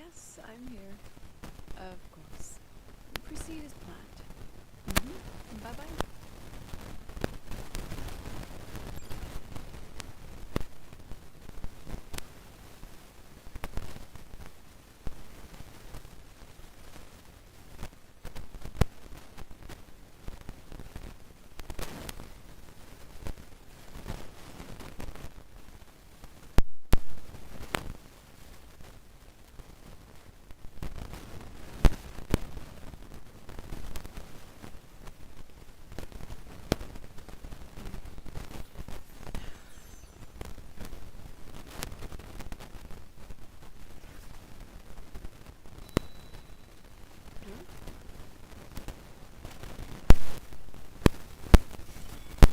Yes, I'm here. Of course. Proceed as planned. Bye-bye.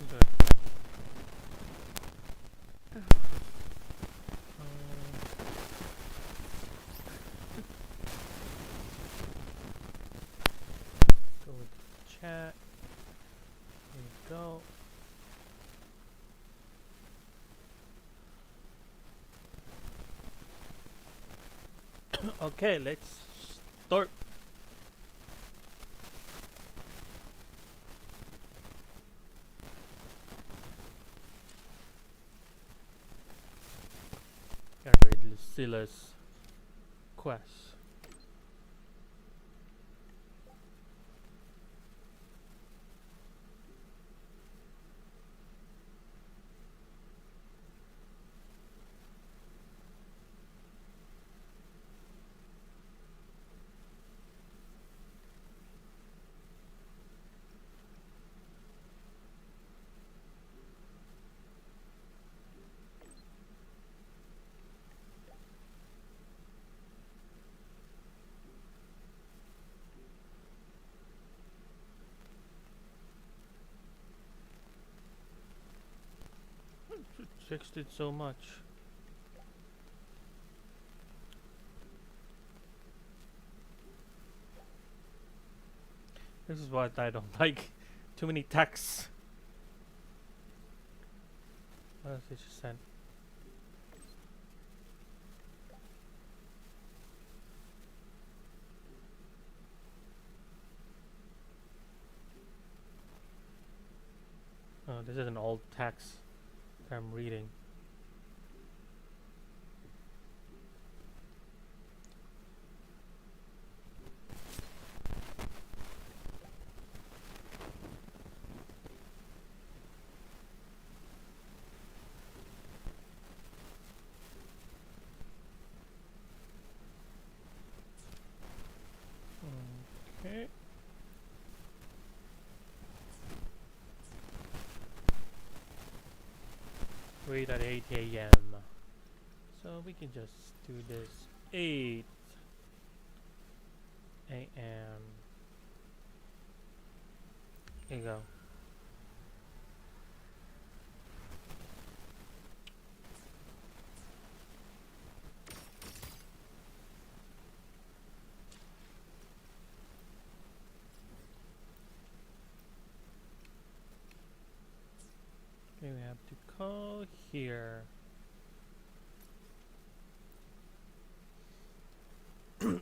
Good. Go with the chat. There you go. Okay, let's start. Gotta read Lucilla's quest. Fixed it so much. This is what I don't like. Too many texts. What else did you send? Oh, this is an old text that I'm reading. Okay. Read at 8 a.m. So we can just do this 8 a.m. Here you go. Okay, we have to call here.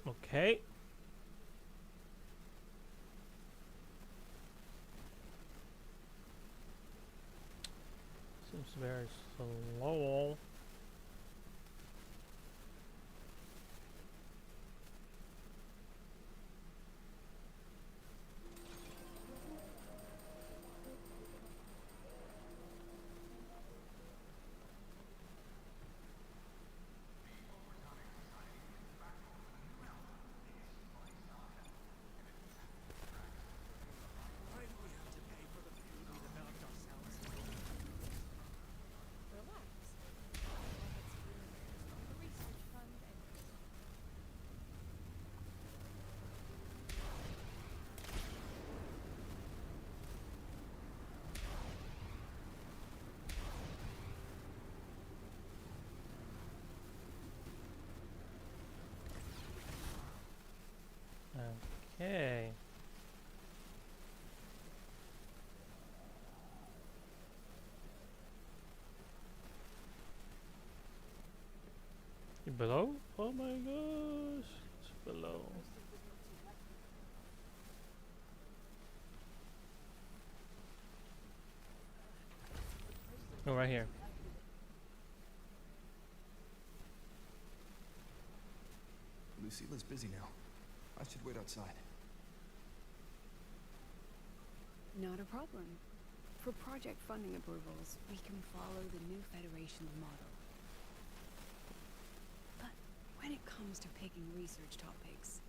Okay. Seems very slow. Oh, right here. Lucilla's busy now. I should wait outside. Not a problem. For project funding approvals, we can follow the new Federation's model. But when it comes to picking research topics,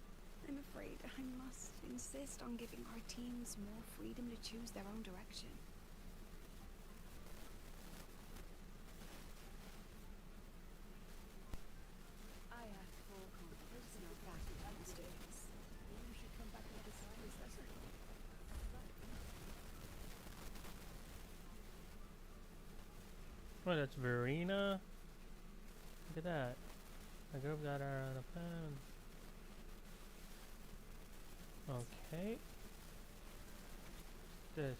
I'm afraid I must insist on giving our teams more freedom to choose their own direction. I have full confidence in our faculty and students. Maybe we should come back to this lesson. Oh, that's Verena. Look at that. The group got her on a plan. Okay. This.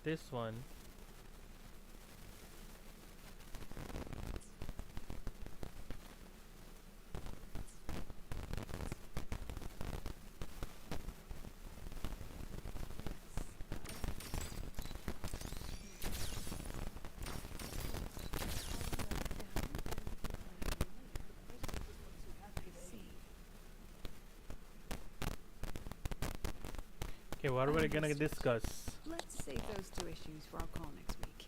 This one. Okay, what are we gonna discuss? Let's save those two issues for our call next week.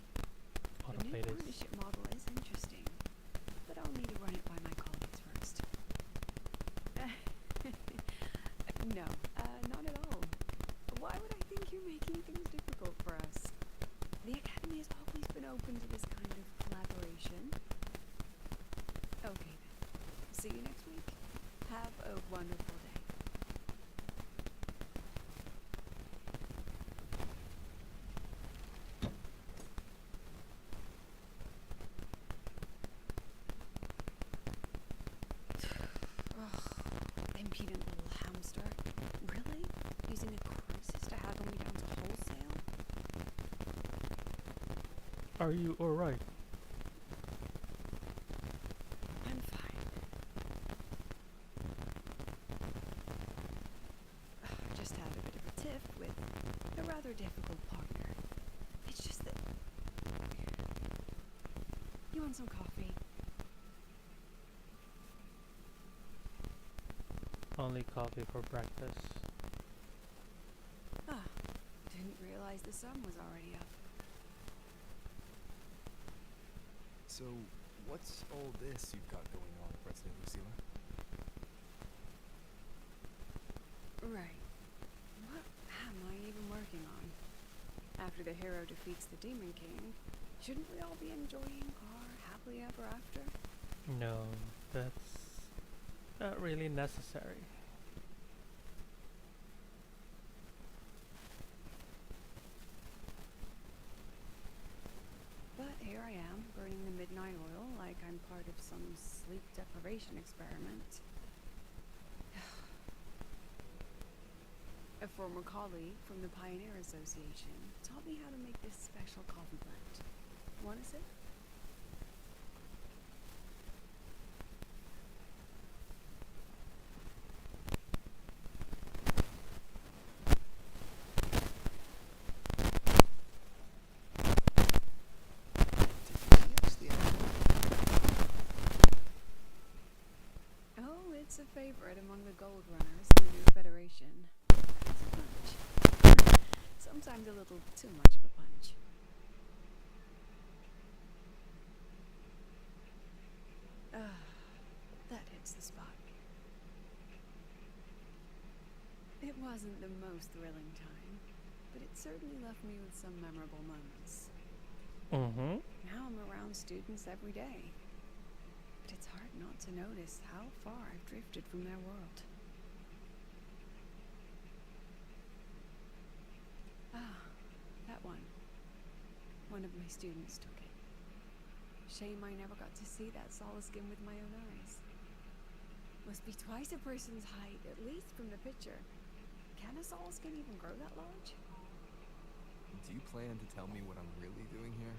The new Autoplaters. partnership model is interesting, but I'll need to run it by my colleagues first. No, not at all. Why would I think you're making things difficult for us? The Academy has always been open to this kind of collaboration. Okay then. See you next week. Have a wonderful day. Impudent little hamster. Really? Using a crisis to haggle me down to wholesale? Are you alright? I'm fine. Just had a bit of a tiff with a rather difficult partner. It's just that... You want some coffee? Only coffee for breakfast. Ah, didn't realize the sun was already up. So, what's all this you've got going on, President Lucilla? Right. What am I even working on? After the hero defeats the Demon King, shouldn't we all be enjoying our happily ever after? No, that's not really necessary. But here I am, burning the midnight oil like I'm part of some sleep deprivation experiment. A former colleague from the Pioneer Association taught me how to make this special coffee blend. Want a sip? Oh, it's a favorite among the gold runners in the new Federation. It's a punch. Sometimes a little too much of a punch. That hits the spot. It wasn't the most thrilling time, but it certainly left me with some memorable moments. Mm-hmm. Now I'm around students every day, but it's hard not to notice how far I've drifted from their world. Ah, that one. One of my students took it. Shame I never got to see that solace skin with my own eyes. Must be twice a person's height, at least from the picture. Can a solace skin even grow that large? Do you plan to tell me what I'm really doing here?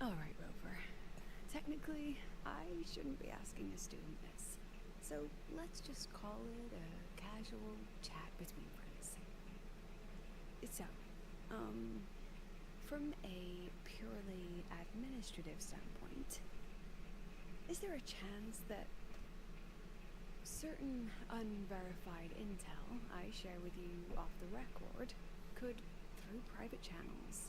All right, Rover. probably shouldn't be asking a student this. So let's just call it a casual chat between friends. So, from a purely administrative standpoint, is there a chance that certain unverified intel I share with you off the record could, through private channels,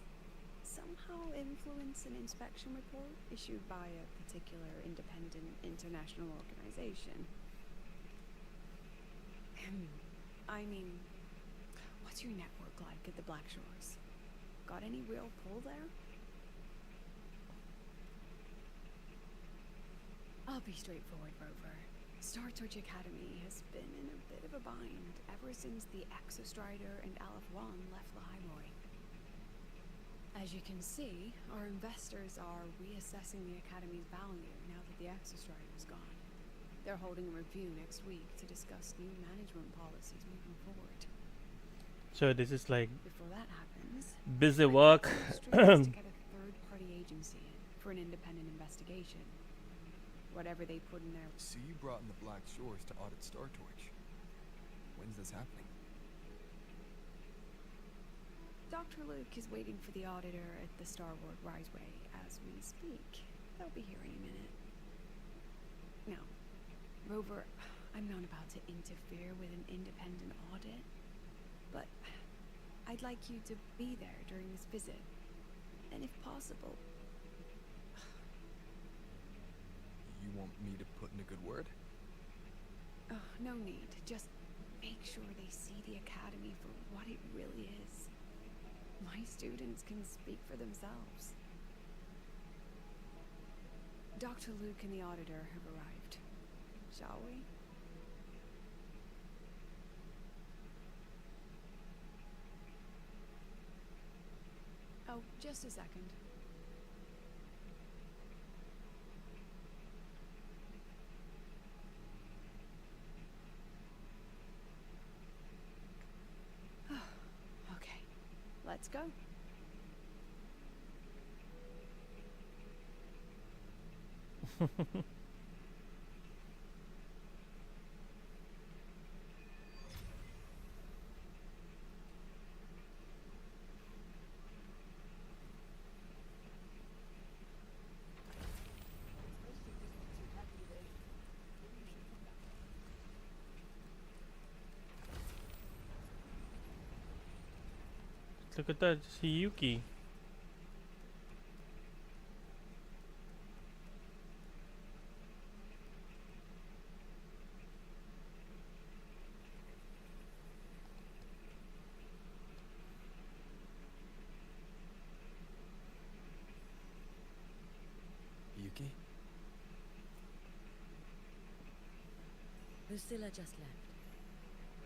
somehow influence an inspection report issued by a particular independent international organization? I mean, what's your network like at the Black Shores? Got any real pull there? I'll be straightforward, Rover. Star Torch Academy has been in a bit of a bind ever since the Exostrider and Aleph One left the Highroy. As you can see, our investors are reassessing the Academy's value now that the Exostrider is gone. They're holding a review next week to discuss new management policies moving forward. So this is like Before that happens, busy I think work. the industry needs to get a third-party agency in for an independent investigation. Whatever they put in there. So you brought in the Black Shores to audit Star Torch. When's this happening? Dr. Luke is waiting for the auditor at the Starboard Riseway as we speak. They'll be here any minute. Now, Rover, I'm not about to interfere with an independent audit, but I'd like you to be there during this visit. And if possible... You want me to put in a good word? Oh, no need. Just make sure they see the Academy for what it really is. My students can speak for themselves. Dr. Luke and the auditor have arrived. Shall we? Oh, just a second. Okay, let's go. Look at that, see Yuki. Yuki? Lucilla just left.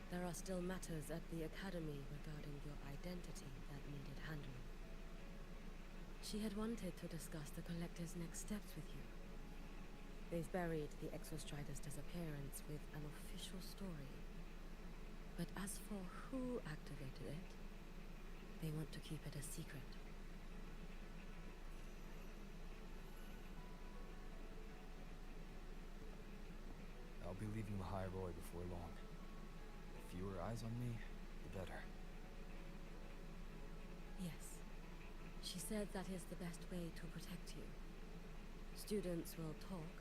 There are still matters at the Academy regarding your identity that needed handling. She had wanted to discuss the Collector's next steps with you. They've buried the Exostrider's disappearance with an official story. But as for who activated it, they want to keep it a secret. I'll be leaving the High Roy before long. The fewer eyes on me, the better. Yes. She said that is the best way to protect you. Students will talk,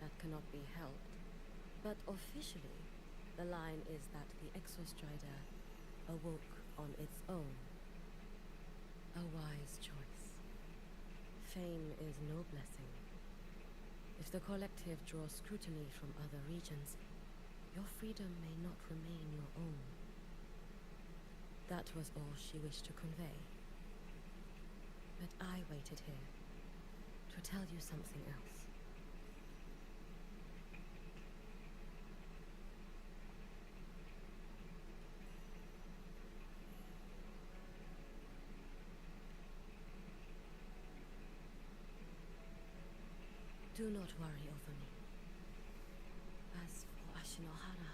that cannot be helped. But officially, the line is that the Exostrider awoke on its own. A wise choice. Fame is no blessing. If the Collective draws scrutiny from other regions, your freedom may not remain your own. That was all she wished to convey. But I waited here to tell you something else. Do not worry over me. As for Ashinohara,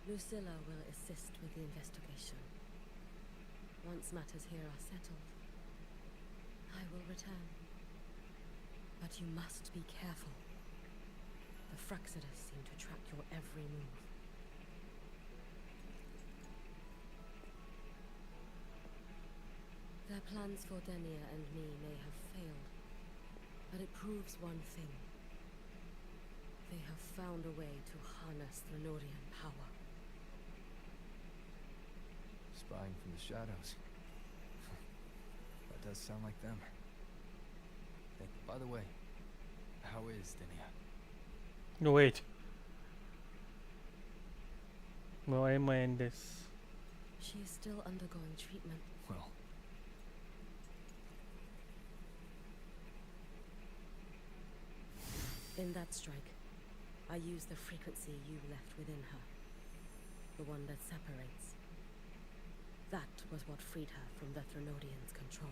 Lucilla will assist with the investigation. Once matters here are settled, I will return. But you must be careful. The Fraxidus seem to track your every move. Their plans for Denia and me may have failed, but it proves one thing. They have found a way to harness Thrnorian power. Spying from the shadows. That does sound like them. Hey, by the way, how is Denia? No, wait. Well, I mind this. She is still undergoing treatment. Well, In that strike, I used the frequency you left within her. The one that separates. That was what freed her from the Thrnodian's control.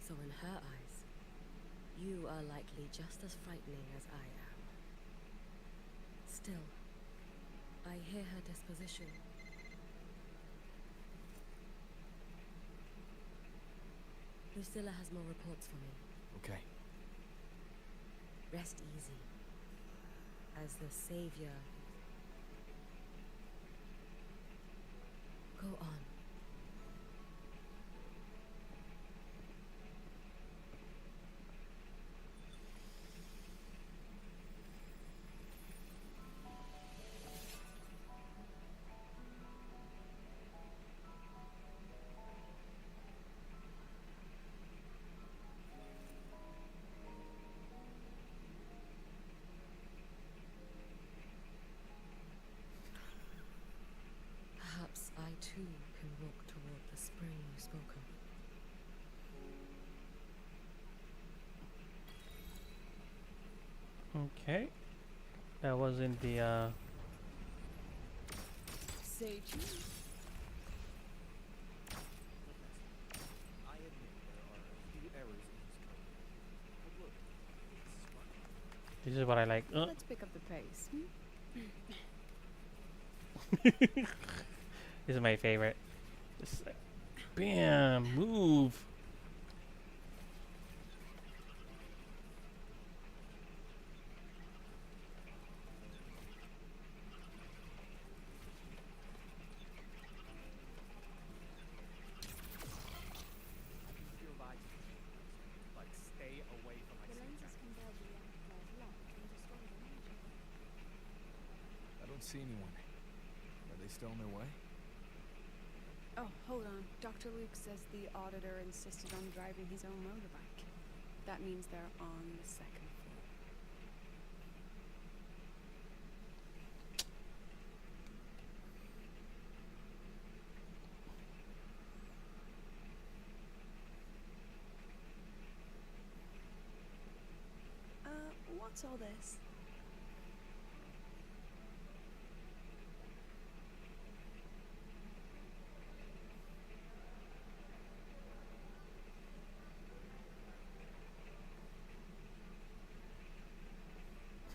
So in her eyes, you are likely just as frightening as I am. Still, I hear her disposition. Lucilla has more reports for me. okay. Rest easy. As the savior. Go on. Perhaps I too can walk toward the spring you spoke of. Okay. That wasn't the Say cheese. I admit there are a few errors in his code. But look, it's smart. this is what I like. Let's pick up the pace. This is my favorite. Just like, bam, move. Your advice is like stay away from my signature. I don't see anyone. Are they still on their way? Oh, hold on. Dr. Luke says the auditor insisted on driving his own motorbike. That means they're on the second floor. What's all this?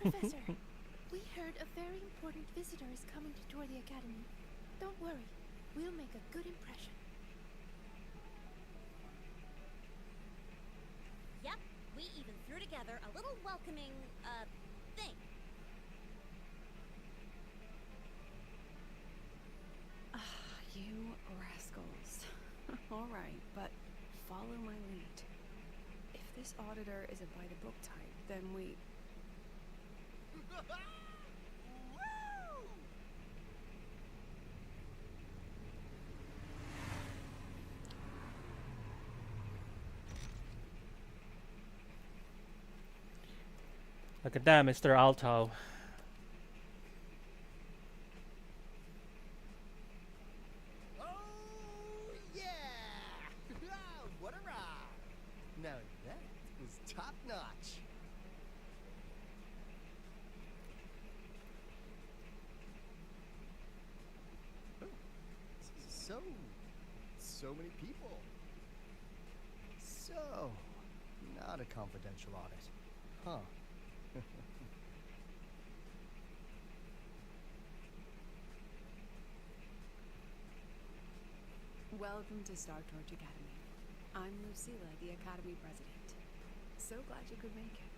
Professor, we heard a very important visitor is coming to tour the academy. Don't worry, we'll make a good impression. Yep, we even threw together a little welcoming, thing. You rascals. Alright, but follow my lead. If this auditor is a by-the-book type, then we... Look at that, Mr. Alto. Oh, yeah! What a ride! Now that was top notch. Oh, so many people. So, not a confidential audit, huh? Welcome to Star Torch Academy. I'm Lucilla, the Academy President. So glad you could make it.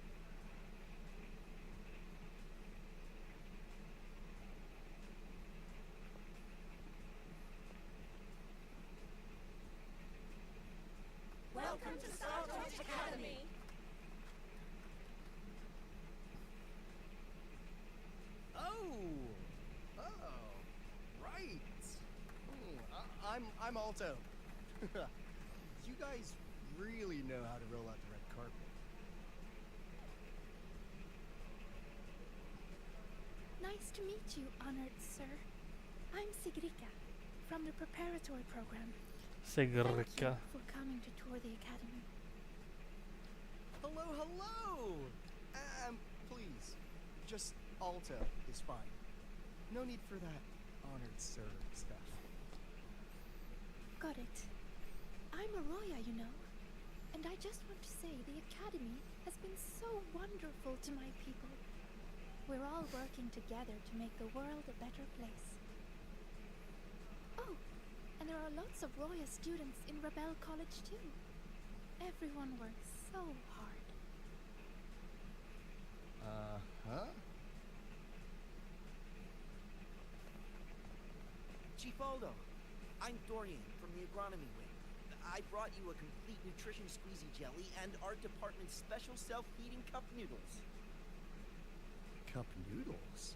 I'm Alto. You guys really know how to roll out the red carpet. Nice to meet you, honored sir. I'm Sigrika, from the preparatory program. Thank you Sigrika. for coming to tour the academy. Hello, hello! Please, just Alto is fine. No need for that honored sir stuff. Got it. I'm Arroya, you know. And I just want to say the academy has been so wonderful to my people. We're all working together to make the world a better place. Oh, and there are lots of Roya students in Rebel College too. Everyone works so hard. Uh-huh. Chief Aldo, I'm Dorian from the agronomy wing. I brought you a complete nutrition squeezy jelly and our department's special self-feeding cup noodles. Cup noodles?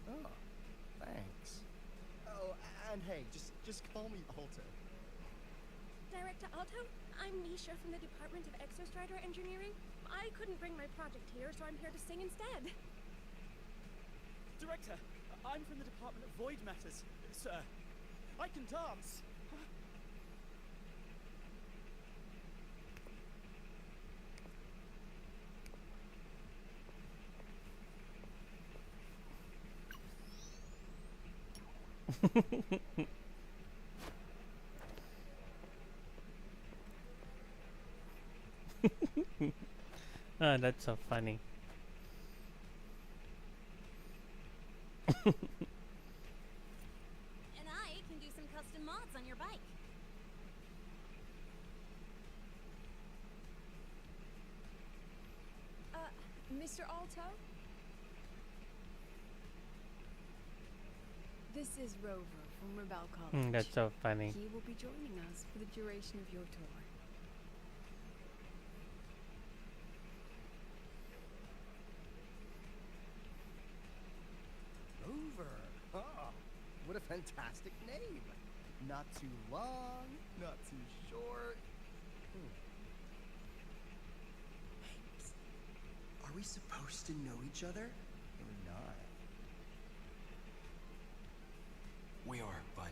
Oh, thanks. Oh, and hey, just call me Alto. Director Alto, I'm Nisha from the Department of Exostrider Engineering. I couldn't bring my project here, so I'm here to sing instead. Director, I'm from the Department of Void Matters, sir. I can dance. Ah, that's so funny. And I can do some custom mods on your bike. Mr. Alto? This is Rover from Rebel College. That's so funny. He will be joining us for the duration of your tour. Rover. Oh, what a fantastic name. Not too long, not too short. Hey, psst. Are we supposed to know each other? Or not? We are, but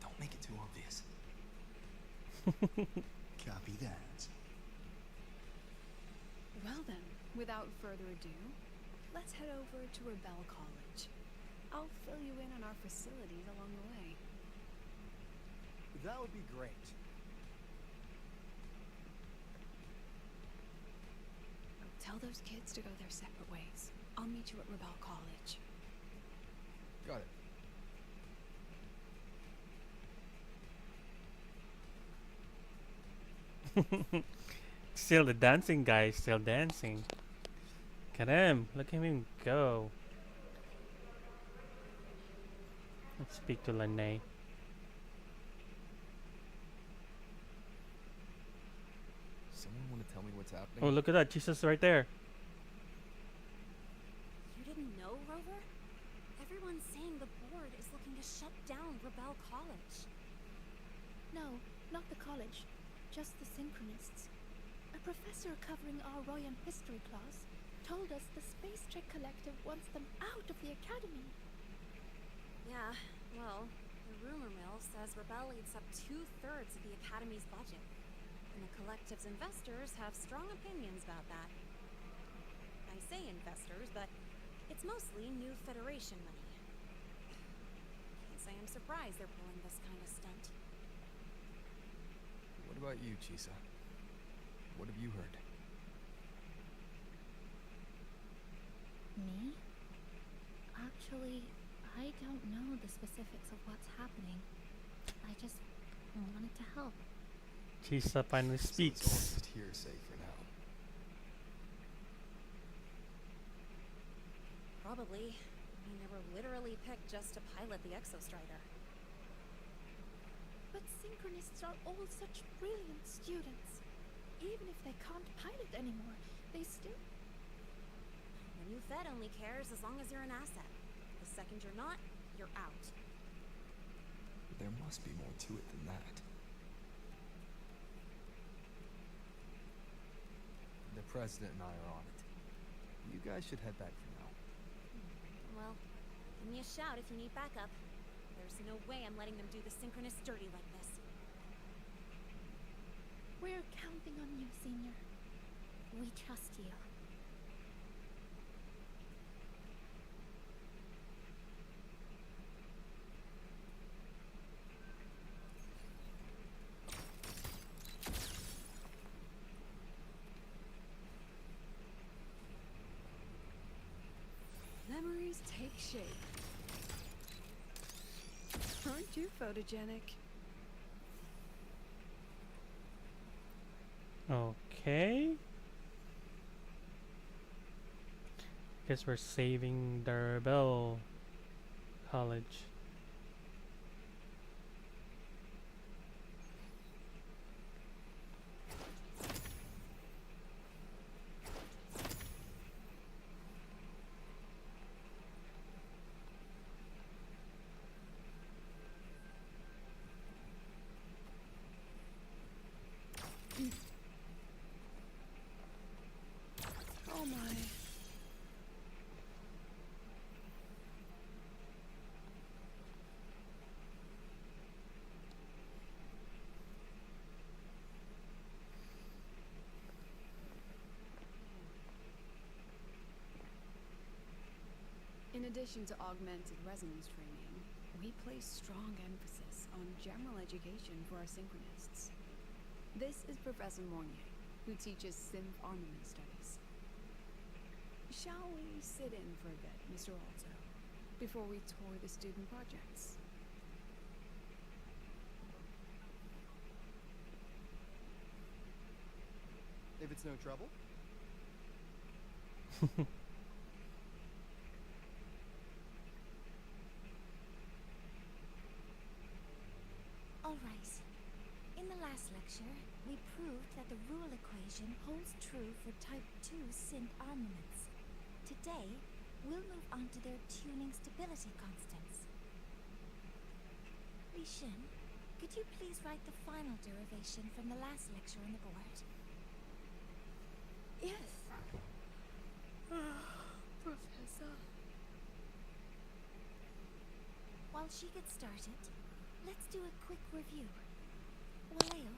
don't make it too obvious. Copy that. Well then, without further ado, let's head over to Rebel College. I'll fill you in on our facilities along the way. That would be great. Tell those kids to go their separate ways. I'll meet you at Rebel College. Got it. Still the dancing guy, still dancing. Look at him. Look at him go. Let's speak to Lene. Someone want to tell me what's happening? Oh, look at that. Jesus right there. You didn't know, Rover? Everyone's saying the board is looking to shut down Rebel College. No, not the college. Just the Synchronists. A professor covering our Royan history class told us the Space Trek Collective wants them out of the academy. Yeah, well, the rumor mill says Rebel eats up 2/3 of the Academy's budget. And the Collective's investors have strong opinions about that. I say investors, but it's mostly new Federation money. Can't say I'm surprised they're pulling this kind of stunt. What about you, Chisa? What have you heard? Me? Actually, I don't know the specifics of what's happening. I just wanted to help. Chisa finally So it's all speaks. just hearsay for now. Probably. I mean, they were literally picked just to pilot the Exostrider. But Synchronists are all such brilliant students. Even if they can't pilot anymore, they still... The new Fed only cares as long as you're an asset. The second you're not, you're out. There must be more to it than that. The president and I are on it. You guys should head back for now. Well, give me a shout if you need backup. There's no way I'm letting them do the synchronous dirty like this. We're counting on you, Senior. We trust you. Memories take shape. Aren't you photogenic? Okay. Guess we're saving the Rebel College. Oh my. In addition to augmented resonance training, we place strong emphasis on general education for our synchronists. This is Professor Mornier, who teaches synth armament studies. Shall we sit in for a bit, Mr. Alto, before we tour the student projects? If it's no trouble. All right. In the last lecture, we proved that the rule equation holds true for Type 2 synth armaments. Today, we'll move on to their tuning stability constants. Li Shin, could you please write the final derivation from the last lecture on the board? Yes. Professor. While she gets started, let's do a quick review. Waleo,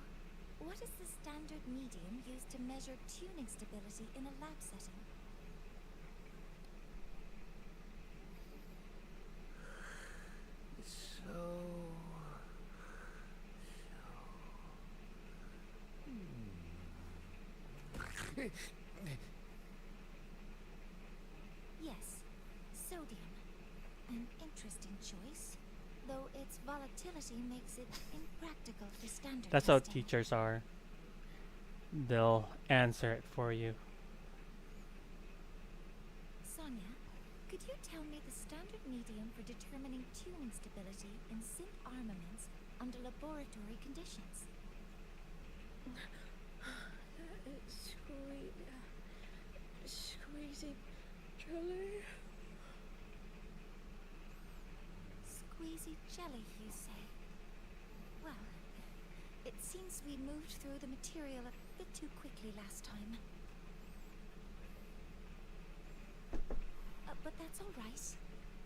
what is the standard medium used to measure tuning stability in a lab setting? Yes, sodium. An interesting choice, though its volatility makes it impractical for standard That's how testing. teachers are. They'll answer it for you. Sonia, could you tell me the standard medium for determining tuning stability in synth armaments under laboratory conditions? It's squeezy jelly. Squeezy jelly, you say? Well, it seems we moved through the material a bit too quickly last time. But that's all right.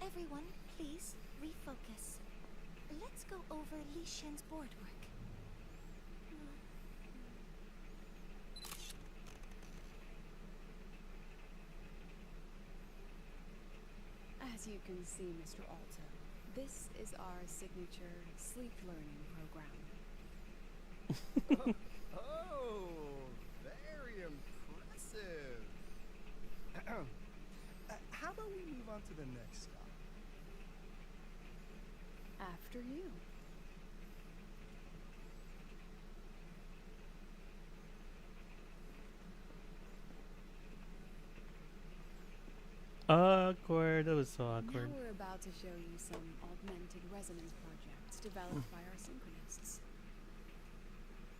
Everyone, please refocus. Let's go over Li Shin's board work. As you can see, Mr. Alto, this is our signature sleep learning program. Oh, very impressive. How about we move on to the next stop? After you. Awkward. That was so awkward. Now we're about to show you some augmented resonance projects developed by our synchronists.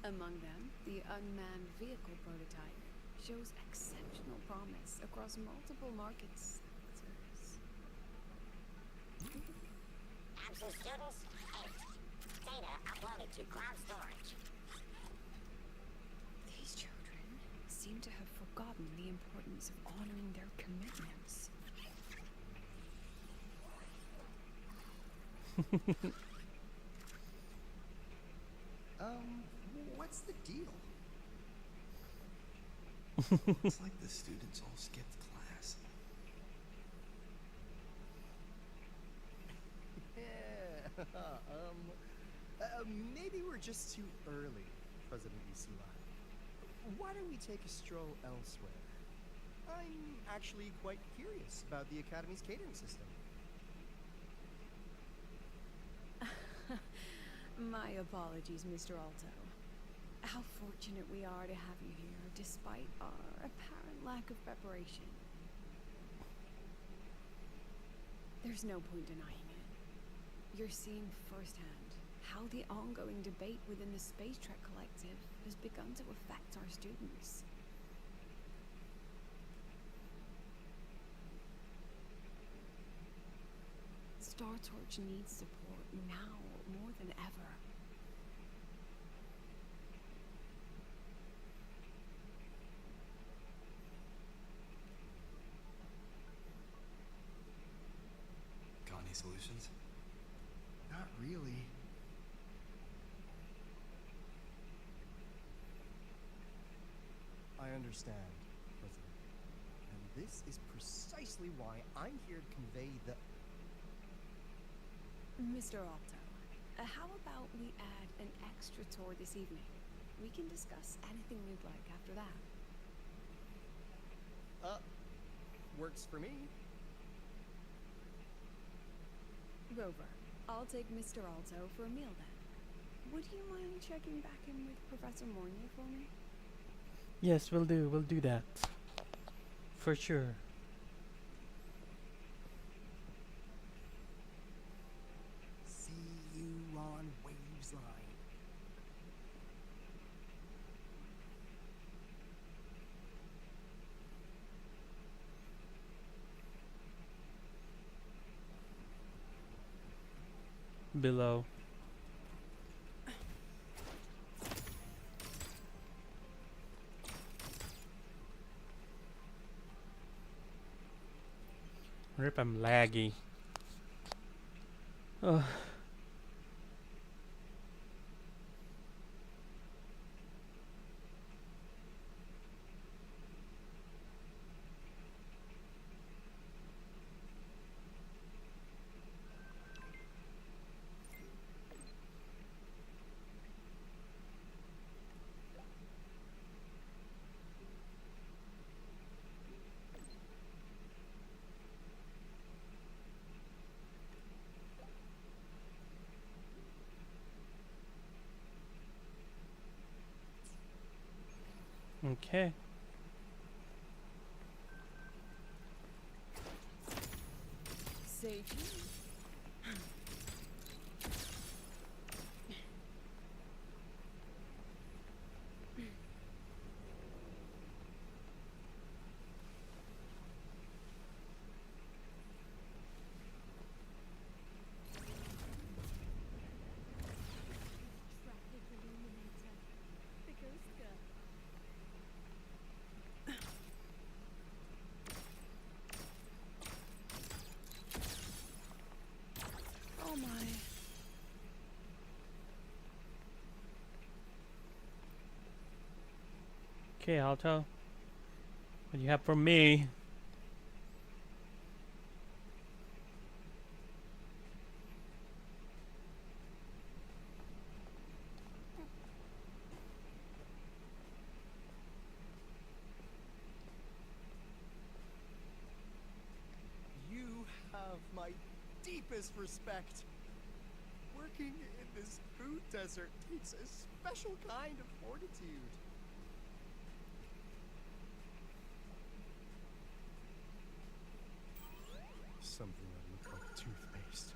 Among them, the unmanned vehicle prototype shows exceptional promise across multiple market sectors. Absent students, to cloud storage. These children seem to have forgotten the importance of honoring their commitments. What's the deal? It's like the students all skipped class. Yeah. Maybe we're just too early, President Lucilla. Why don't we take a stroll elsewhere? I'm actually quite curious about the Academy's catering system. My apologies, Mr. Alto. How fortunate we are to have you here, despite our apparent lack of preparation. There's no point denying it. You're seeing firsthand how the ongoing debate within the Space Trek Collective has begun to affect our students. Star Torch needs support now more than ever. Got any solutions? Not really. I understand, President. And this is precisely why I'm here to convey the... Mr. Alto, how about we add an extra tour this evening? We can discuss anything you'd like after that. Works for me. Rover, I'll take Mr. Alto for a meal then. Would you mind checking back in with Professor Mornier for me? Yes, we'll do that. For sure. See you on Waves Line. Below. Wonder if I'm laggy. Oh. Okay. Say cheese. Traffic illuminator. The ghost girl. Oh my. Okay, Alto. What do you have for me? You have my deepest respect. Working in this food desert takes a special kind of fortitude. Something that looked like toothpaste.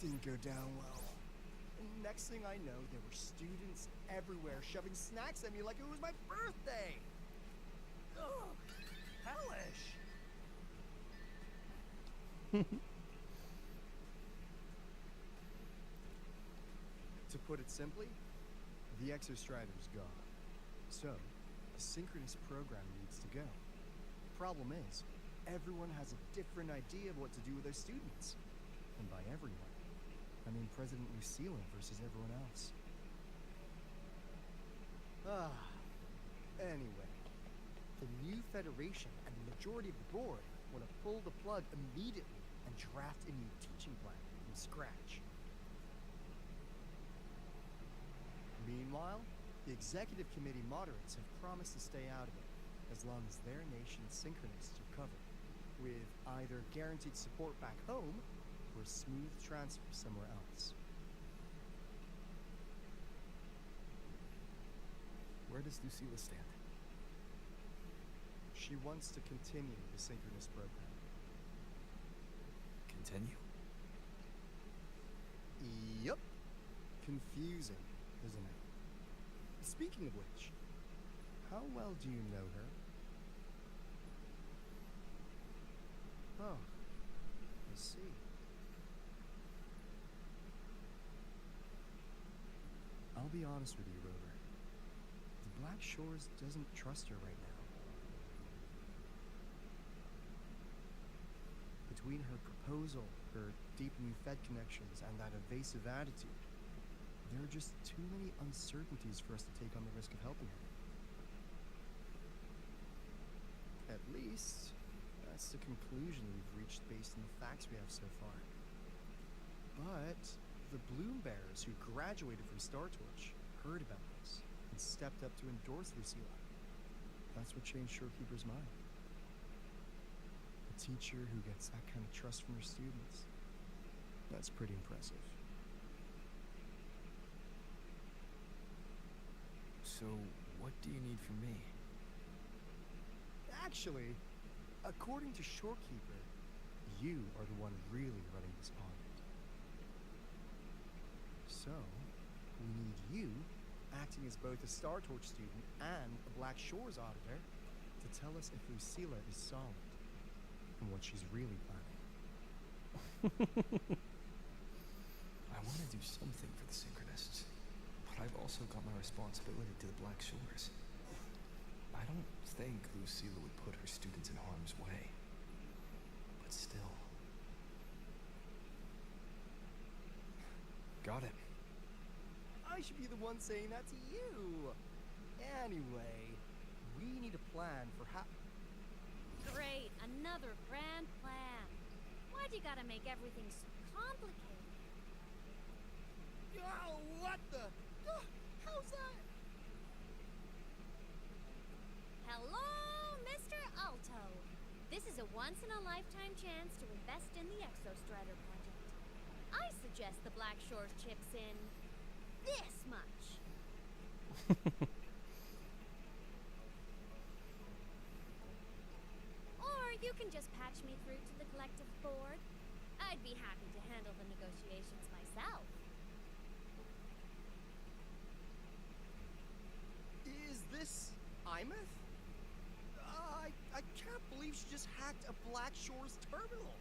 Didn't go down well. And next thing I know, there were students everywhere shoving snacks at me like it was my birthday. Ugh, hellish. To put it simply, the Exostrider's gone. So, the synchronous program needs to go. Problem is, everyone has a different idea of what to do with their students. And by everyone, I mean President Lucilla versus everyone else. Anyway, the new Federation and the majority of the board want to pull the plug immediately and draft a new teaching plan from scratch. Meanwhile, the executive committee moderates have promised to stay out of it, as long as their nation's synchronists are covered, with either guaranteed support back home or a smooth transfer somewhere else. Where does Lucilla stand? She wants to continue the synchronous program. Continue? Yup. Confusing, isn't it? Speaking of which, how well do you know her? Oh, I see. I'll be honest with you, Rover. The Black Shores doesn't trust her right now. Between her proposal, her deep new Fed connections, and that evasive attitude, there are just too many uncertainties for us to take on the risk of helping her. At least, that's the conclusion we've reached based on the facts we have so far. But the Bloom Bearers who graduated from Star Torch heard about this and stepped up to endorse Lucilla. That's what changed Shorekeeper's mind. A teacher who gets that kind of trust from her students. That's pretty impressive. So, what do you need from me? Actually, according to Shorekeeper, you are the one really running this audit. So, we need you, acting as both a Star Torch student and a Black Shores auditor, to tell us if Lucilla is solid and what she's really planning. I want to do something for the Synchronists, but I've also got my responsibility to the Black Shores. I don't think Lucilla would put her students in harm's way, but still. Got it. I should be the one saying that to you. Anyway, we need a plan for how... Great, another grand plan. Why'd you gotta make everything so complicated? Oh, what the... how's that? Hello, Mr. Alto. This is a once-in-a-lifetime chance to invest in the Exostrider project. I suggest the Black Shores chips in this much. Or you can just patch me through to the collective board. I'd be happy to handle the negotiations myself. Is this Imeth? I can't believe she just hacked a Black Shores terminal.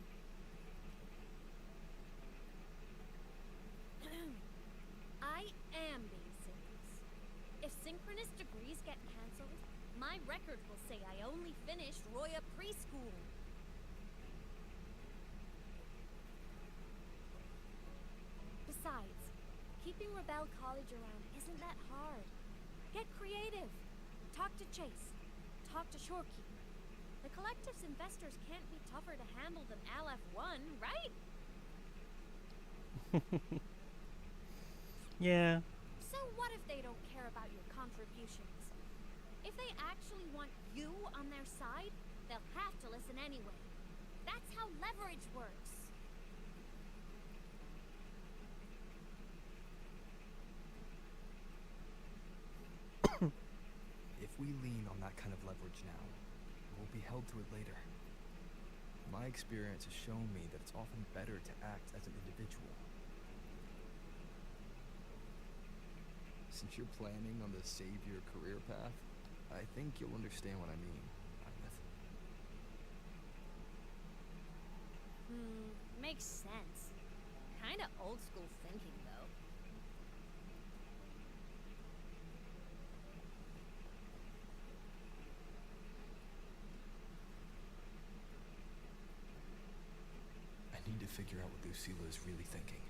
I am being serious. If synchronous degrees get cancelled, my record will say I only finished Roya preschool. Besides, keeping Rebel College around isn't that hard. Get creative. Talk to Chase. Talk to Shorekeeper. The Collective's investors can't be tougher to handle than LF1, right? Yeah. So what if they don't care about your contributions? If they actually want you on their side, they'll have to listen anyway. That's how leverage works. If we lean on that kind of leverage now, we'll be held to it later. My experience has shown me that it's often better to act as an individual. Since you're planning on the savior career path, I think you'll understand what I mean, Imeth. Makes sense. Kinda old school thinking, though. figure out what Lucilla is really thinking.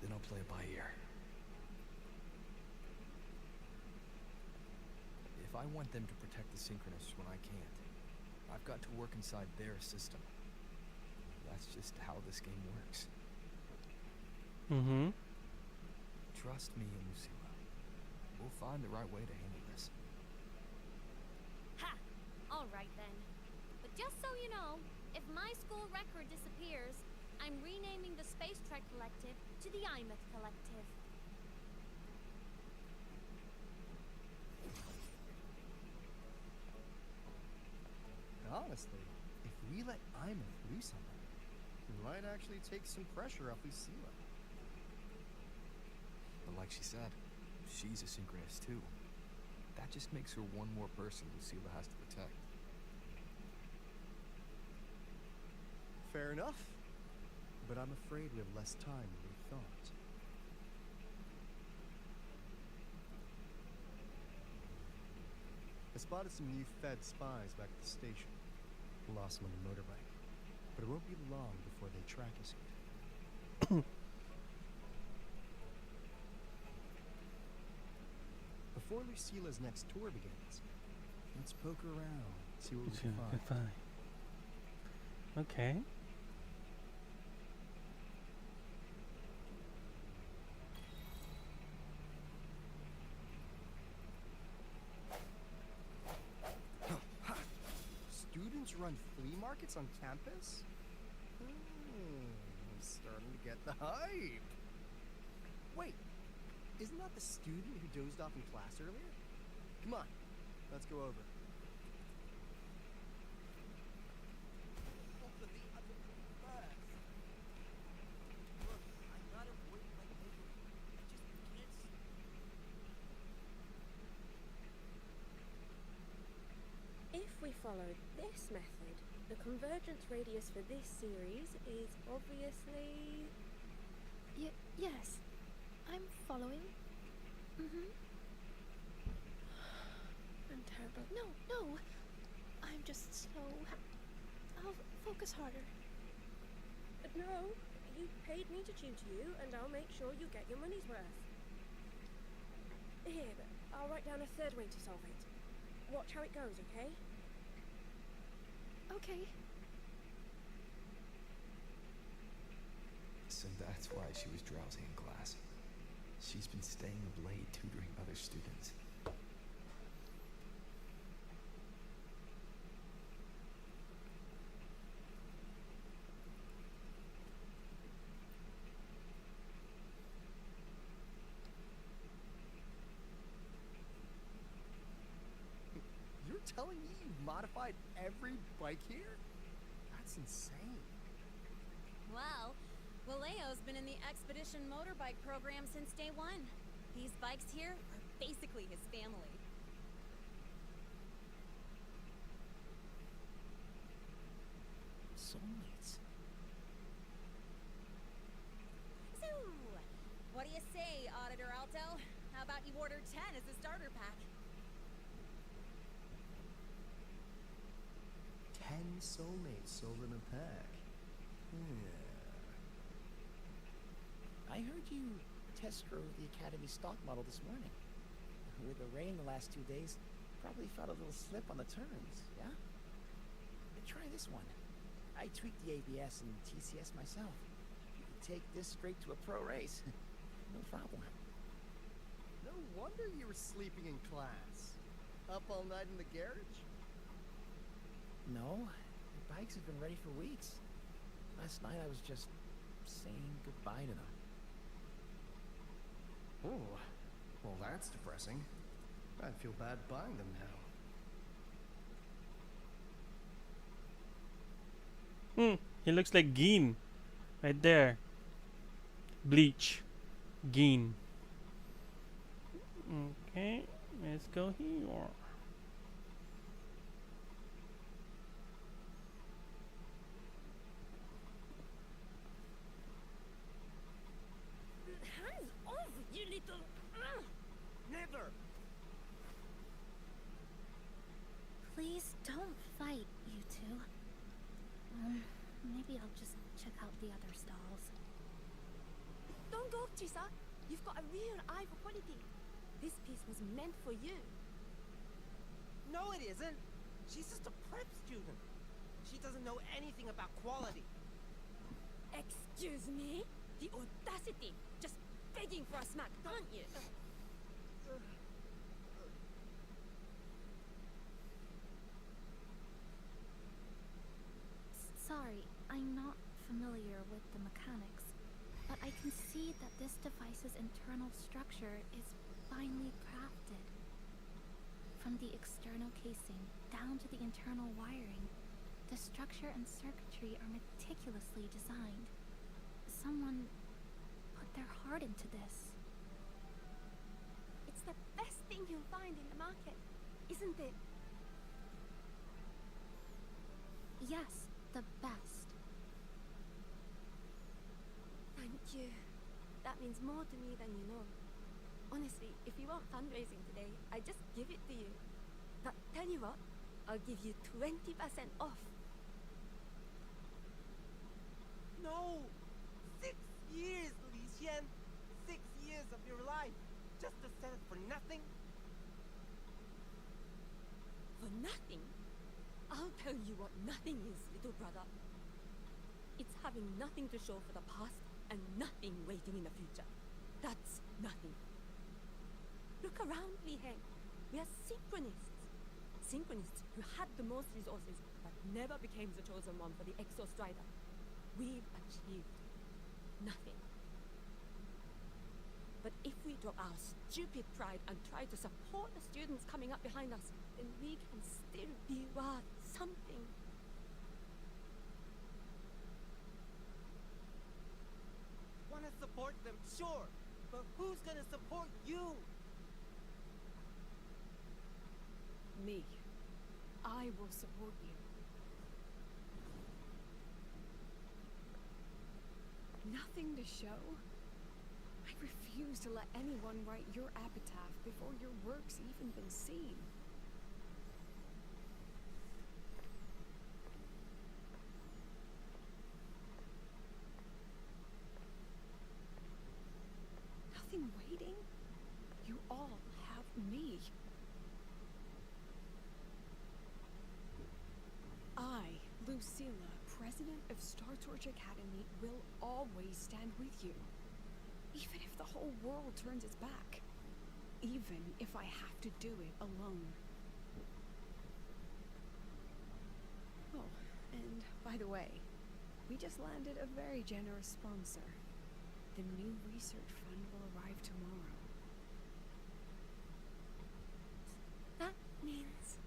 Then I'll play it by ear. If I want them to protect the Synchronists when I can't, I've got to work inside their system. That's just how this game works. Mm-hmm. Trust me and Lucilla. We'll find the right way to handle this. Ha! Alright then. But just so you know, if my school record disappears, I'm renaming the Space Trek Collective to the Imeth Collective. Honestly, if we let Imeth loose on them, we might actually take some pressure off Lucilla. But like she said, she's a Synchronist too. That just makes her one more person Lucilla has to protect. Fair enough. But I'm afraid we have less time than we thought. I spotted some new Fed spies back at the station. Lost them on the motorbike. But it won't be long before they track us here. Before Lucilla's next tour begins, let's poke around, see what we can find. Okay. Students run flea markets on campus? I'm starting to get the hype. Wait, isn't that the student who dozed off in class earlier? Come on, let's go over. If we follow this method, the convergence radius for this series is obviously... Yes. I'm following. Mm-hmm. I'm terrible. No. I'm just slow. I'll focus harder. No, you paid me to tune to you, and I'll make sure you get your money's worth. Here, I'll write down a third way to solve it. Watch how it goes, okay? Okay. So that's why she was drowsy in class. She's been staying up late tutoring other students. You're telling me you modified every bike here? That's insane. Well, Valeo's been in the Expedition motorbike program since day one. These bikes here are basically his family. Soulmates. So, what do you say, Auditor Alto? How about you order 10 as a starter pack? 10 soulmates sold in a pack. I heard you test drove the Academy stock model this morning. With the rain the last 2 days, probably felt a little slip on the turns, yeah? But try this one. I tweaked the ABS and TCS myself. You can take this straight to a pro race. No problem. No wonder you were sleeping in class. Up all night in the garage? No, the bikes have been ready for weeks. Last night I was just saying goodbye to them. Oh, well that's depressing. I'd feel bad buying them now. He looks like Geen. Right there. Bleach. Geen. Okay, let's go here. Hands off, you little... Never! Please don't fight, you two. Maybe I'll just check out the other stalls. Don't go, Chisa. You've got a real eye for quality. This piece was meant for you. No, it isn't. She's just a prep student. She doesn't know anything about quality. Excuse me? The audacity! Just begging for a smack, aren't you? Sorry, I'm not familiar with the mechanics, but I can see that this device's internal structure is finely crafted. From the external casing down to the internal wiring, the structure and circuitry are meticulously designed. Someone put their heart into this. It's the best thing you'll find in the market, isn't it? Yes, the best. Thank you. That means more to me than you know. Honestly, if you want fundraising today, I just give it to you. But tell you what, I'll give you 20% off. No! 6 years, Li Xian! 6 years of your life, just to sell it for nothing? For nothing? I'll tell you what nothing is, little brother. It's having nothing to show for the past and nothing waiting in the future. That's nothing. Look around, Li Heng. We are synchronists. Synchronists who had the most resources but never became the chosen one for the Exo Strider. We've achieved nothing. But if we drop our stupid pride and try to support the students coming up behind us, then we can still be worth something. Wanna support them, sure, but who's gonna support you? Me. I will support you. Nothing to show? I refuse to let anyone write your epitaph before your work's even been seen. Nothing waiting? You all have me. I, Lucilla, president of Star Torch Academy, will always stand with you. Even if the whole world turns its back. Even if I have to do it alone. Oh, and by the way, we just landed a very generous sponsor. The new research fund will arrive tomorrow. That means...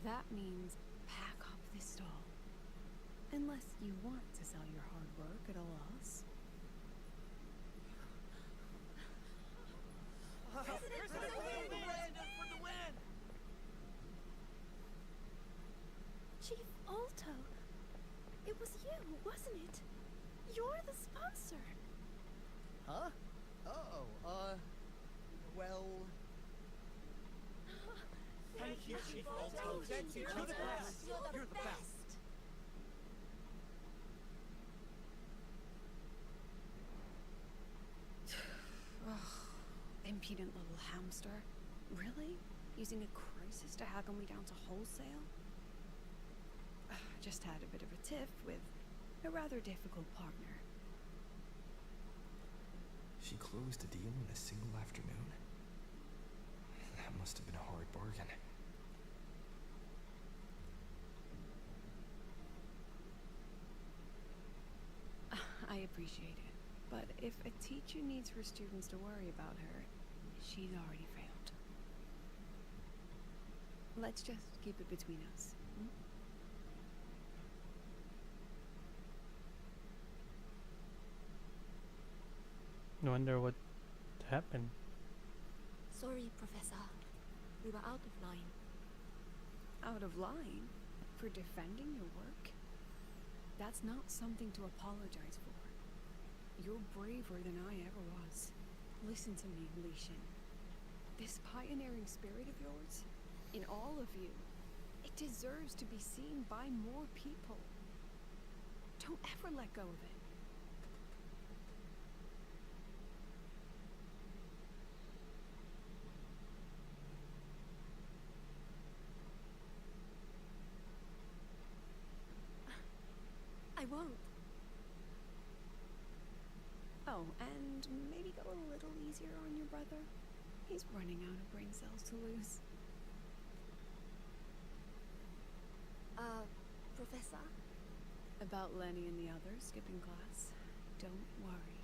That means pack up this stall. Unless you want to sell your hard work at a loss. President for the win! Chief Alto, it was you, wasn't it? You're the sponsor. Huh? Well... Thank you, Chief Alto. Thank you. You're the best. You're the best. Impudent little hamster. Really? Using a crisis to haggle me down to wholesale? Just had a bit of a tiff with a rather difficult partner. She closed a deal in a single afternoon? That must have been a hard bargain. I appreciate it. But if a teacher needs her students to worry about her, she's already failed. Let's just keep it between us. Hmm? I wonder what happened. Sorry, Professor. We were out of line. Out of line? For defending your work? That's not something to apologize for. You're braver than I ever was. Listen to me, Li Xin. This pioneering spirit of yours, in all of you, it deserves to be seen by more people. Don't ever let go of it. I won't. Oh, and maybe go a little easier on your brother. He's running out of brain cells to lose. Professor? About Lenny and the others skipping class? Don't worry.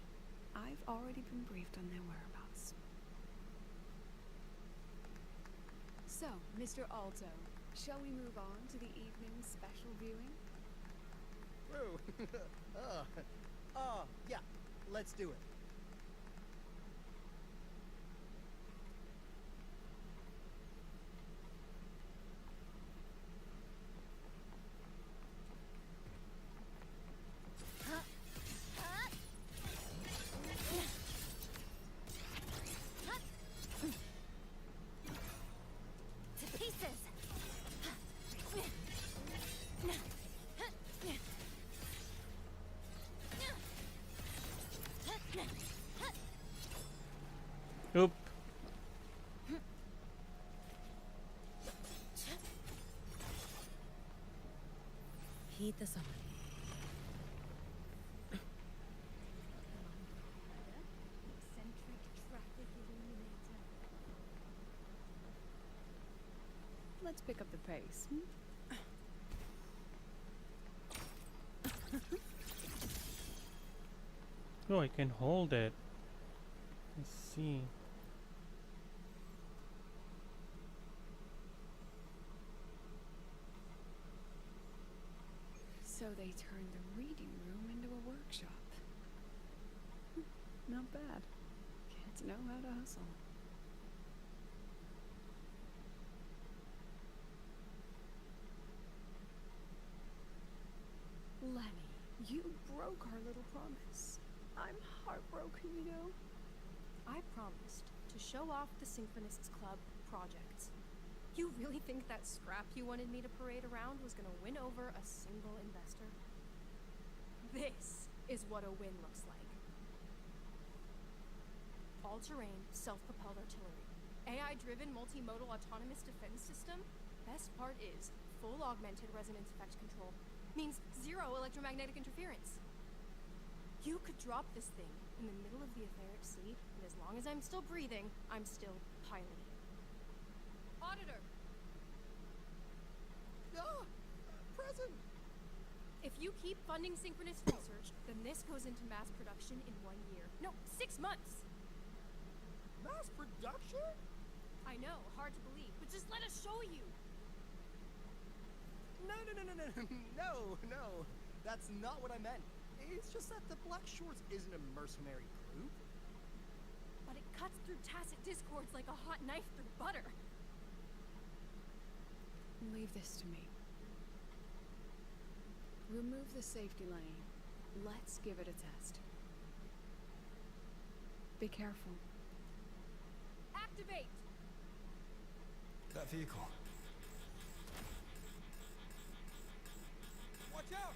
I've already been briefed on their whereabouts. So, Mr. Alto, shall we move on to the evening's special viewing? Whoa. Yeah. Let's do it. To pieces! Oop. Heed the summon. Eccentric traffic illuminator. Let's pick up the pace. Oh, I can hold it. Let's see. So they turned the reading room into a workshop. Not bad. Kids know how to hustle. Lenny, you broke our little promise. I'm heartbroken, you know. I promised to show off the Synchronists Club projects. You really think that scrap you wanted me to parade around was gonna win over a single investor? This is what a win looks like. All-terrain, self-propelled artillery. AI-driven multimodal autonomous defense system. Best part is, full augmented resonance effect control. Means zero electromagnetic interference. You could drop this thing in the middle of the etheric sea, and as long as I'm still breathing, I'm still piloting. Auditor! Ah! Present! If you keep funding synchronous research, then this goes into mass production in 1 year. No, 6 months! Mass production? I know, hard to believe, but just let us show you! No. That's not what I meant. It's just that the Black Shores isn't a mercenary group. But it cuts through tacit discords like a hot knife through butter. Leave this to me. Remove the safety lane. Let's give it a test. Be careful. Activate! That vehicle. Watch out!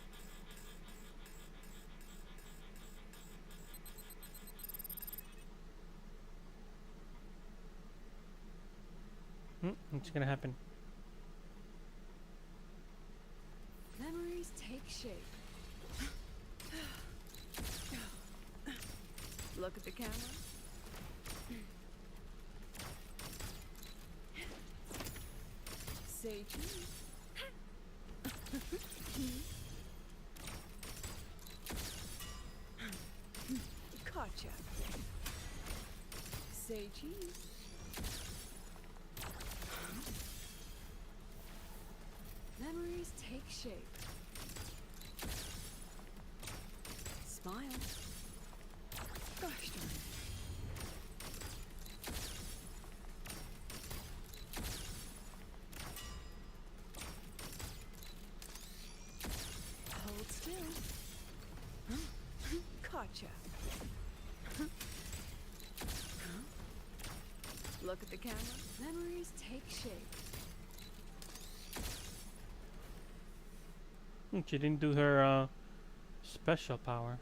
What's gonna happen? Memories take shape. Look at the camera. Say cheese. Gotcha. Say cheese. Memories take shape. Smile. Gosh darn it. Hold still. Gotcha. Look at the camera. Memories take shape. She didn't do her Special power.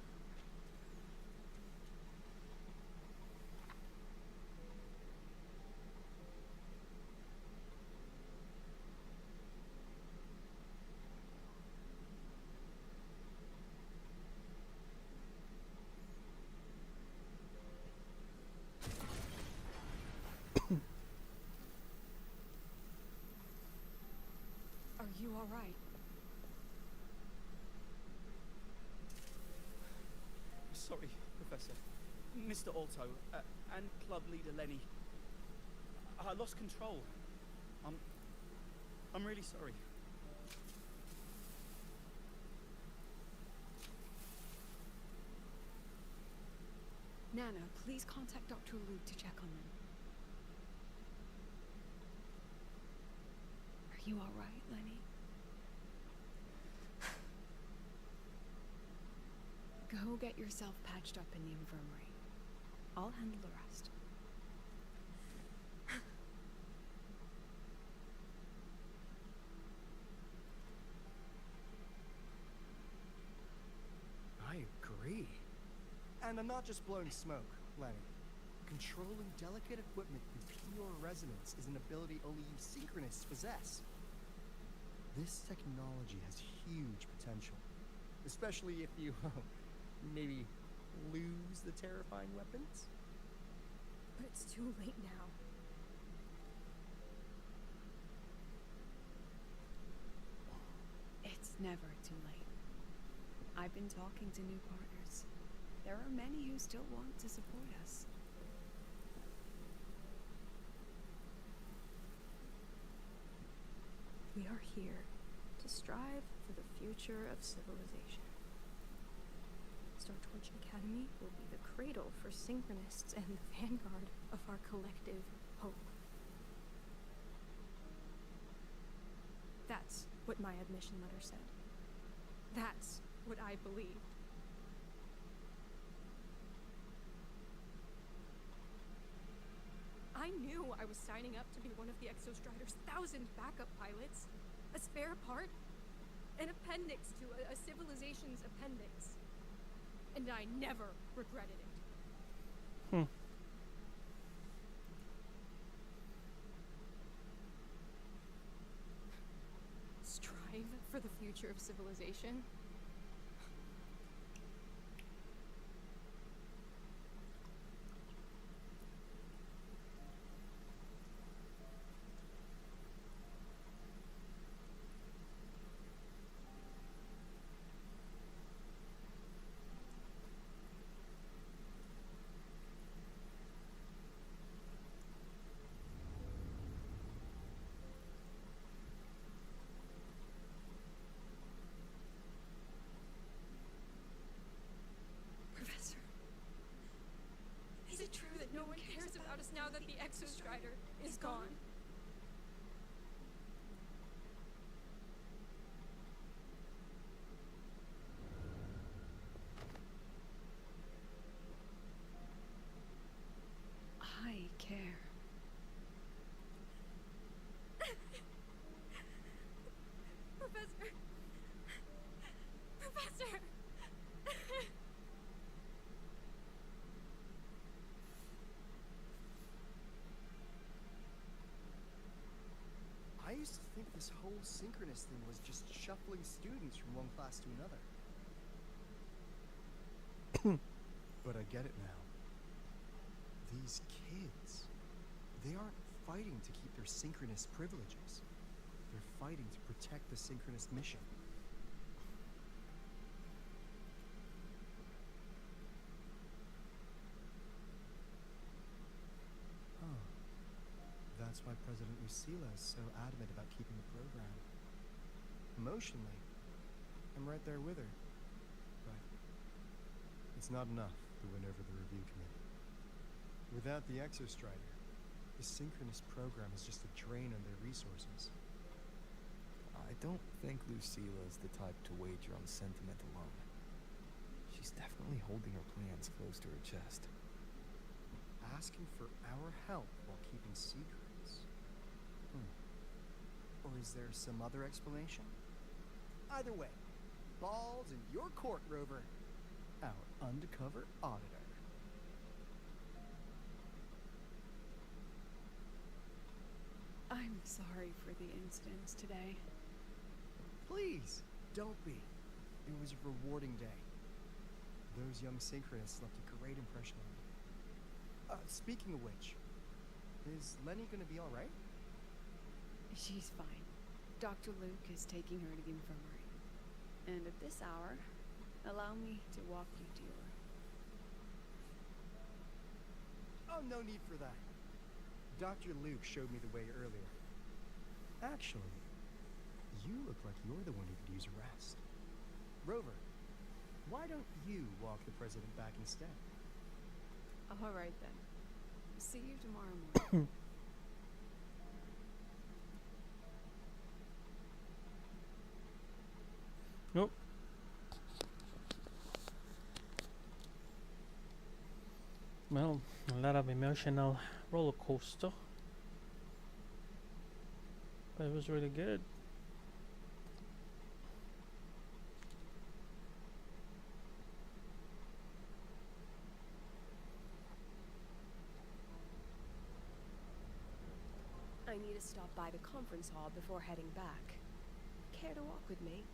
Are you all right? Sorry, Professor. Mr. Alto, and club leader Lenny. I lost control. I'm really sorry. Nana, please contact Dr. Luke to check on them. Are you all right, Lenny? Go get yourself patched up in the infirmary. I'll handle the rest. I agree. And I'm not just blowing smoke, Lenny. Controlling delicate equipment with pure resonance is an ability only you synchronists possess. This technology has huge potential, especially if you, maybe lose the terrifying weapons? But it's too late now. It's never too late. I've been talking to new partners. There are many who still want to support us. We are here to strive for the future of civilization. Startorch Academy will be the cradle for synchronists and the vanguard of our collective hope. That's what my admission letter said. That's what I believed. I knew I was signing up to be one of the Exostrider's 1,000 backup pilots. A spare part. An appendix to a civilization's appendix. And I never regretted it. Strive for the future of civilization? Is it true that no one cares about us now that the Exostrider is gone? I care. Professor! Professor! I used to think this whole synchronous thing was just shuffling students from one class to another. But I get it now. These kids, they aren't fighting to keep their synchronous privileges. They're fighting to protect the synchronous mission. Huh. That's why President Lucilla is so adamant about keeping the program. Emotionally, I'm right there with her. But it's not enough to win over the review committee. Without the Exostrider, the synchronous program is just a drain on their resources. I don't think Lucilla is the type to wager on sentiment alone. She's definitely holding her plans close to her chest. Asking for our help while keeping secrets. Or is there some other explanation? Either way, Balls in your court, Rover. Our undercover auditor. I'm sorry for the incidents today. Please, don't be. It was a rewarding day. Those young synchronists left a great impression on me. Speaking of which, is Lenny gonna be alright? She's fine. Dr. Luke is taking her to the infirmary. And at this hour, allow me to walk you to your... Oh, no need for that. Dr. Luke showed me the way earlier. Actually, you look like you're the one who could use a rest. Rover, why don't you walk the president back instead? All right, then. See you tomorrow morning. Nope. Well, a lot of emotional roller coaster. But it was really good. I need to stop by the conference hall before heading back. Care to walk with me?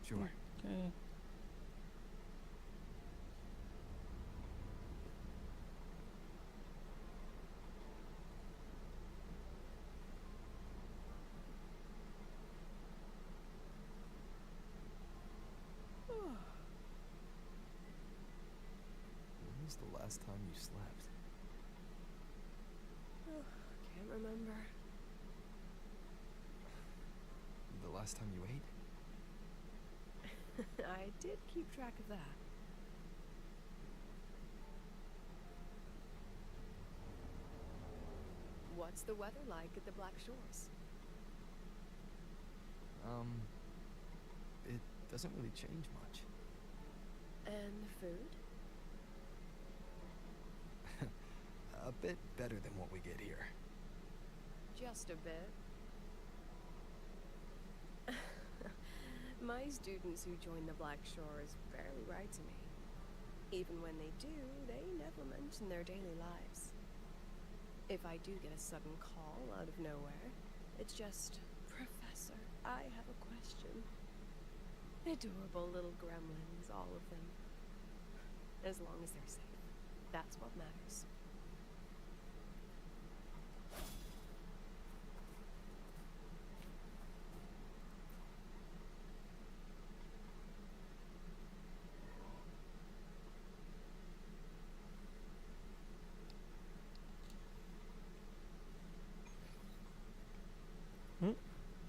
Sure. Okay. When was the last time you slept? Can't remember. The last time you ate? I did keep track of that. What's the weather like at the Black Shores? It doesn't really change much. And the food? A bit better than what we get here. Just a bit. My students who join the Black Shores barely write to me. Even when they do, they never mention their daily lives. If I do get a sudden call out of nowhere, it's just, Professor, I have a question. Adorable little gremlins, all of them. As long as they're safe. That's what matters.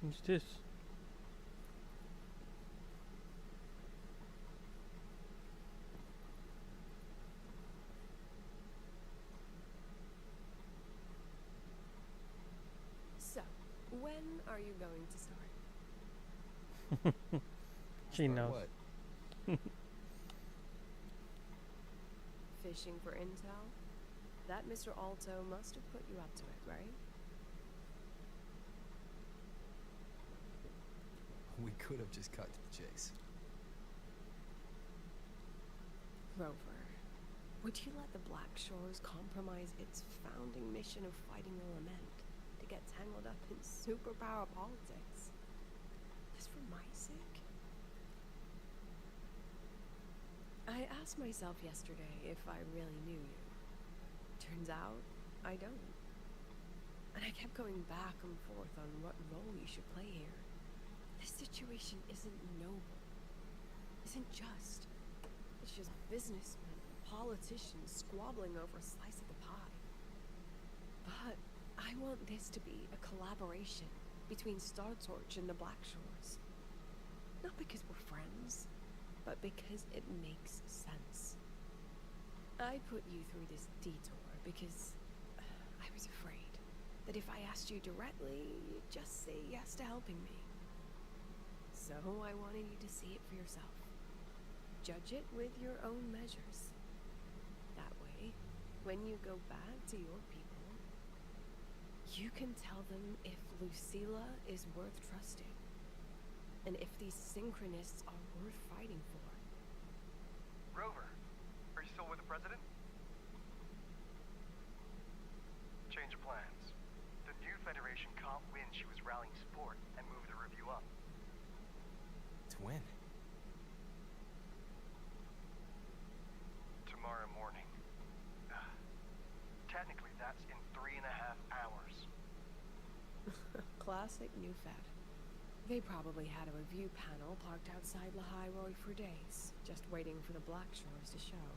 What's this? So, when are you going to start? She knows. What? Fishing for intel? That Mr. Alto must have put you up to it, right? We could have just cut to the chase. Rover, would you let the Black Shores compromise its founding mission of fighting the Lament to get tangled up in superpower politics? Just for my sake? I asked myself yesterday if I really knew you. Turns out, I don't. And I kept going back and forth on what role you should play here. This situation isn't noble, isn't just. It's just businessmen, politicians squabbling over a slice of the pie. But I want this to be a collaboration between Star Torch and the Black Shores. Not because we're friends, but because it makes sense. I put you through this detour because I was afraid that if I asked you directly, you'd just say yes to helping me. So I wanted you to see it for yourself. Judge it with your own measures. That way, when you go back to your people, you can tell them if Lucilla is worth trusting. and if these synchronists are worth fighting for. Rover, are you still with the president? Change of plans. The new Federation can't win. She was rallying support and moved the review up. To win? Tomorrow morning. Technically, that's in 3.5 hours. Classic new Fed. They probably had a review panel parked outside Lahai for days, just waiting for the Black Shores to show.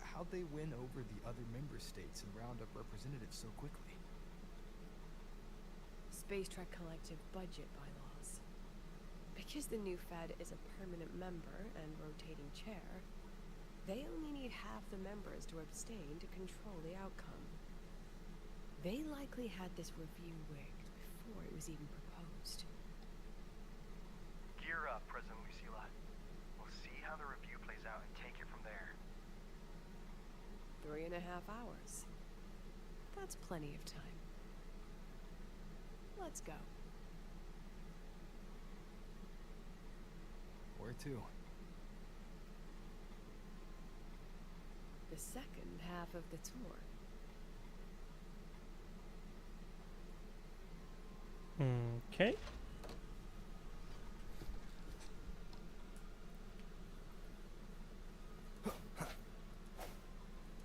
How'd they win over the other member states and round up representatives so quickly? Space Trek Collective budget bylaws. Because the new Fed is a permanent member and rotating chair, they only need half the members to abstain to control the outcome. They likely had this review rigged before it was even proposed. Gear up, President Lucilla. We'll see how the review plays out and take it from there. 3.5 hours. That's plenty of time. Let's go. Where to? The second half of the tour. Okay.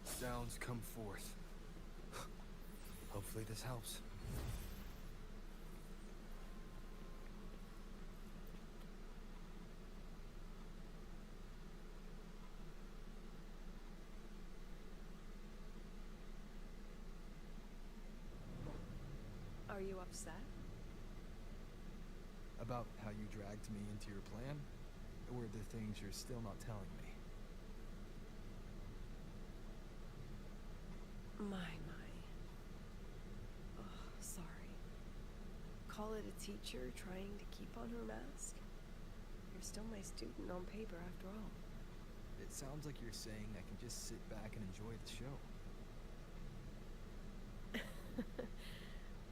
Sounds come forth. Hopefully this helps. Are you upset? About how you dragged me into your plan? Or the things you're still not telling me? My. Oh, sorry. Call it a teacher trying to keep on her mask? You're still my student on paper after all. It sounds like you're saying I can just sit back and enjoy the show.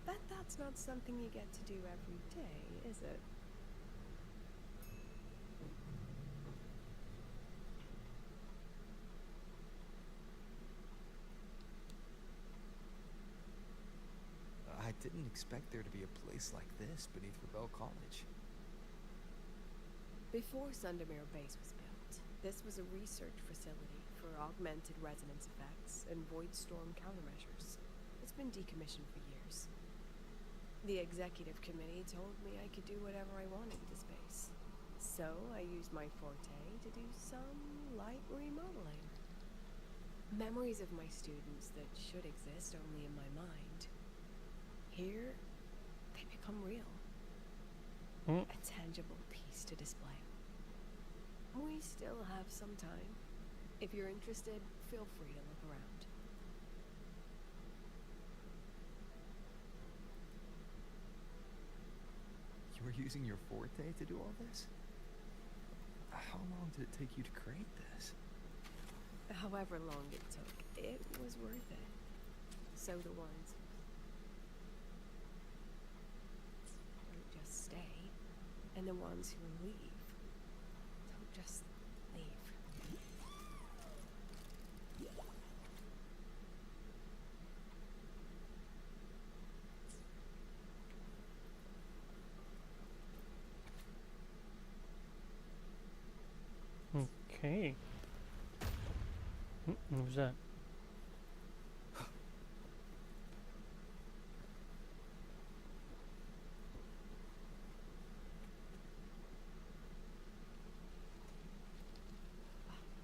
Bet that's not something you get to do every day, is it? I didn't expect there to be a place like this beneath Rebel College. Before Sundermere Base was built, this was a research facility for augmented resonance effects and void storm countermeasures. It's been decommissioned for years. The executive committee told me I could do whatever I wanted with the space. So I used my forte to do some light remodeling. Memories of my students that should exist only in my mind. Here, they become real. A tangible piece to display. We still have some time. If you're interested, feel free to look around. You were using your forte to do all this? How long did it take you to create this? However long it took, it was worth it. So the ones who don't just stay, and the ones who leave don't just leave. Okay. What was that?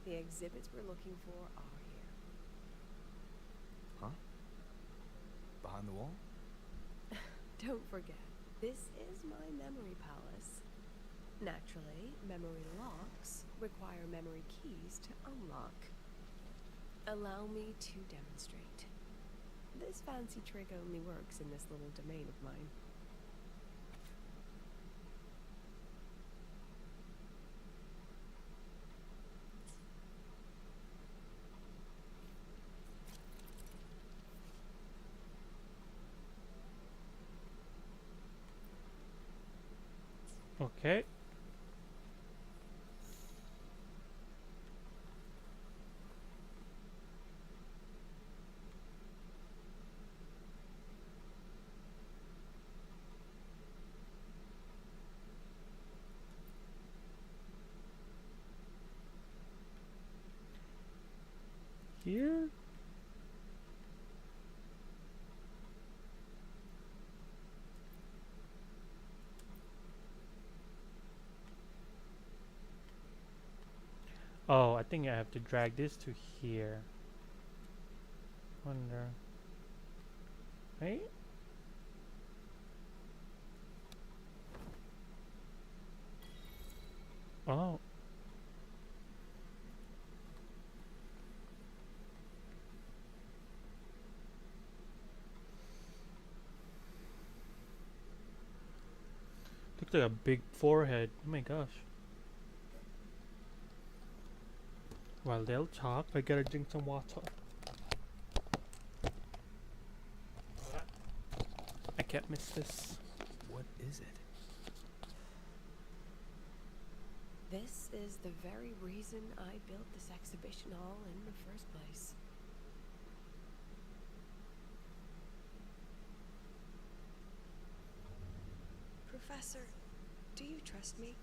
The exhibits we're looking for are here. Huh? Behind the wall? Don't forget, this is my memory palace. Naturally, memory locks require memory keys to unlock. Allow me to demonstrate. This fancy trick only works in this little domain of mine. Okay. Here? Oh, I think I have to drag this to here. Wonder. Right? Oh. Looks like a big forehead. Oh my gosh. While they'll talk, I gotta drink some water. I can't miss this. What is it? This is the very reason I built this exhibition hall in the first place. Professor, do you trust me?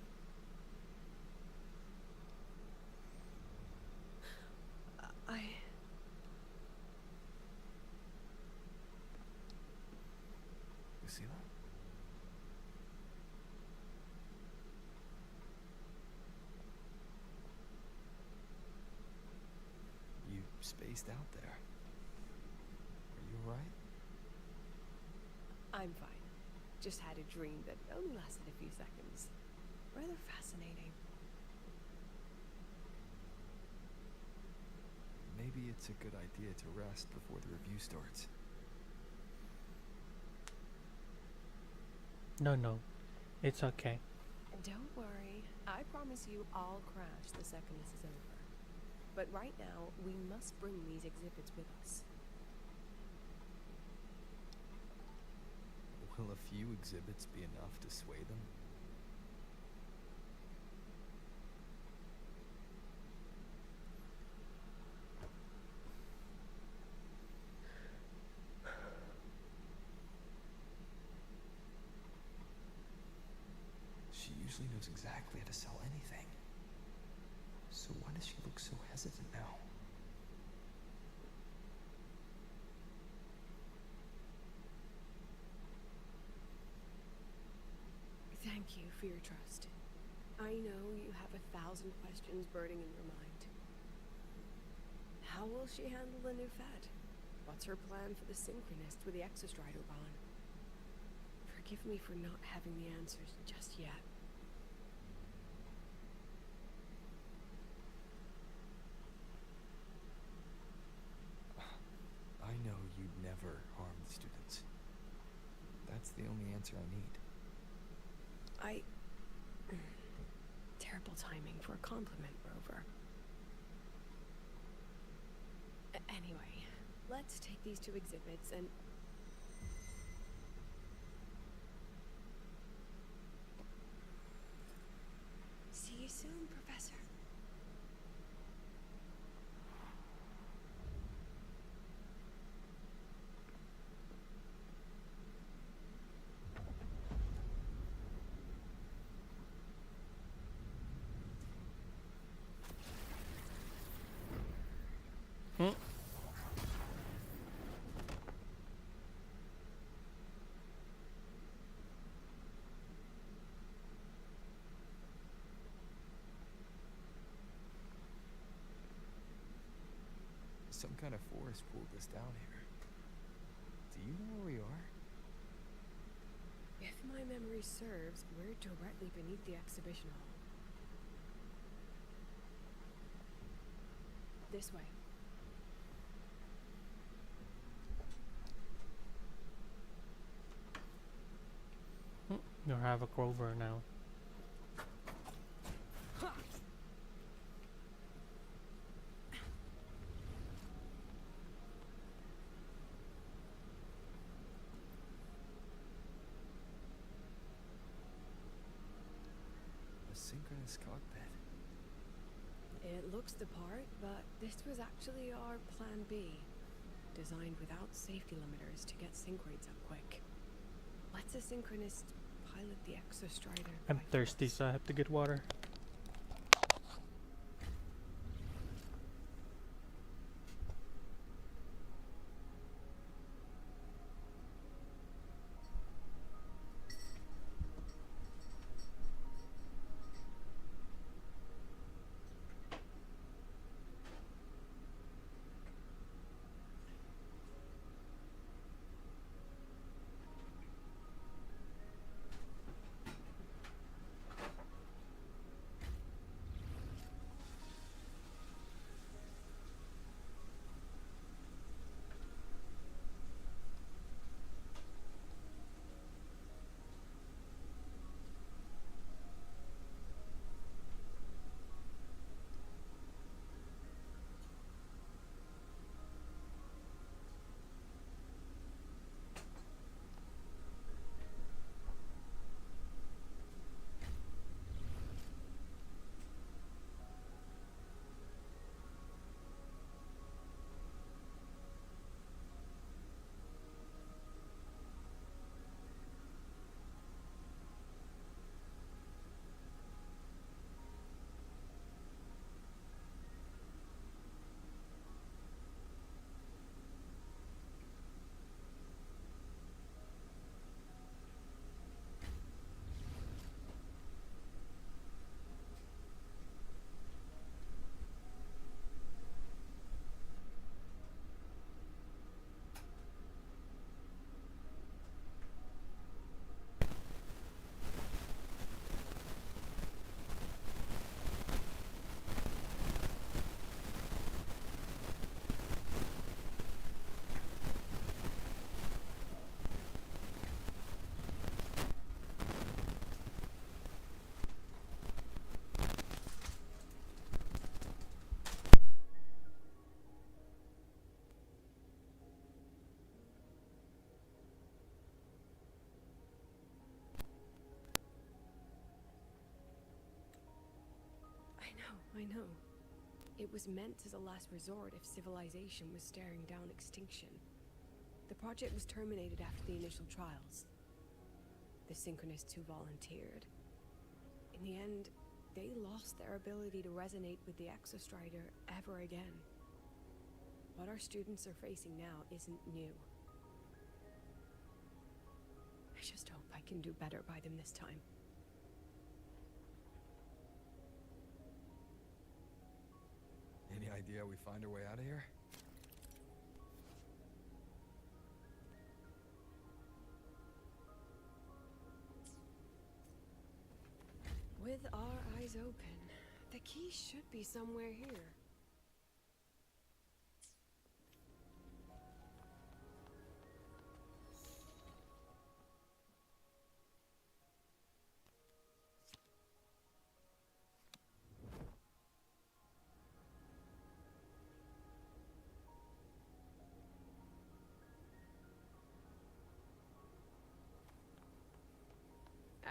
Lucilla? You spaced out there. Are you alright? I'm fine. Just had a dream that only lasted a few seconds. Rather fascinating. Maybe it's a good idea to rest before the review starts. No. It's okay. Don't worry. I promise you I'll crash the second this is over. But right now, we must bring these exhibits with us. Will a few exhibits be enough to sway them? She usually knows exactly how to sell anything. So why does she look so hesitant now? Thank you for your trust. I know you have 1,000 questions burning in your mind. How will she handle the new Fed? What's her plan for the synchronist with the Exostrider on? Forgive me for not having the answers just yet. I know you'd never harm the students. That's the only answer I need. Terrible timing for a compliment, Rover. Anyway, let's take these two exhibits and... See you soon, Professor. Some kind of force pulled us down here. Do you know where we are? If my memory serves, we're directly beneath the exhibition hall. This way. You have a Grover now. synchronous cockpit. It looks the part, but this was actually our plan B. Designed without safety limiters to get sync rates up quick. Let's a synchronist pilot the Exostrider. I'm thirsty, so I have to get water. I know. It was meant as a last resort if civilization was staring down extinction. The project was terminated after the initial trials. The Synchronists who volunteered. In the end, they lost their ability to resonate with the Exostrider ever again. What our students are facing now isn't new. I just hope I can do better by them this time. Any idea how we find our way out of here? With our eyes open, the key should be somewhere here.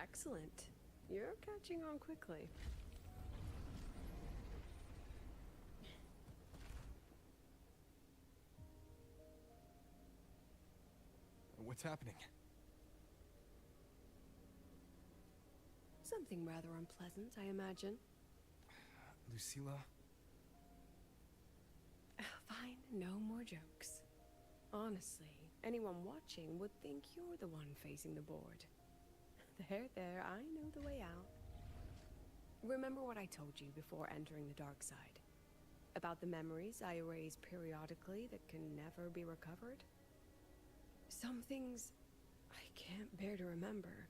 Excellent. You're catching on quickly. What's happening? Something rather unpleasant, I imagine. Lucilla? Fine, no more jokes. Honestly, anyone watching would think you're the one facing the board. There, I know the way out. Remember what I told you before entering the dark side? About the memories I erase periodically that can never be recovered? Some things I can't bear to remember,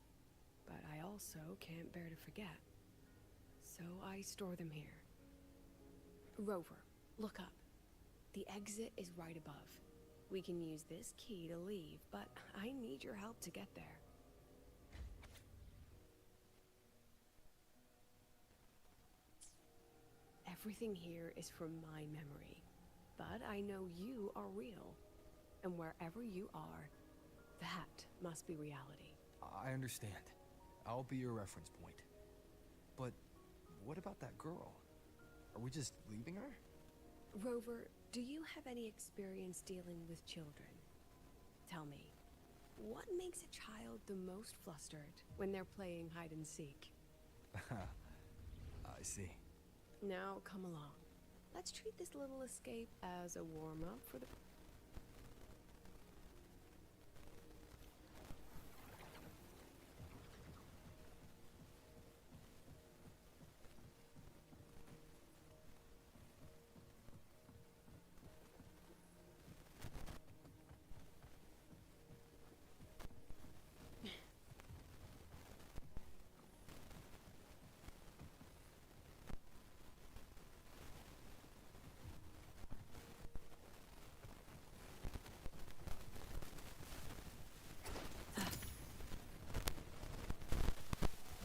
but I also can't bear to forget. So I store them here. Rover, look up. The exit is right above. We can use this key to leave, but I need your help to get there. Everything here is from my memory, but I know you are real, and wherever you are, that must be reality. I understand. I'll be your reference point. But what about that girl? Are we just leaving her? Rover, do you have any experience dealing with children? Tell me, what makes a child the most flustered when they're playing hide and seek? I see. Now, come along. Let's treat this little escape as a warm-up for the...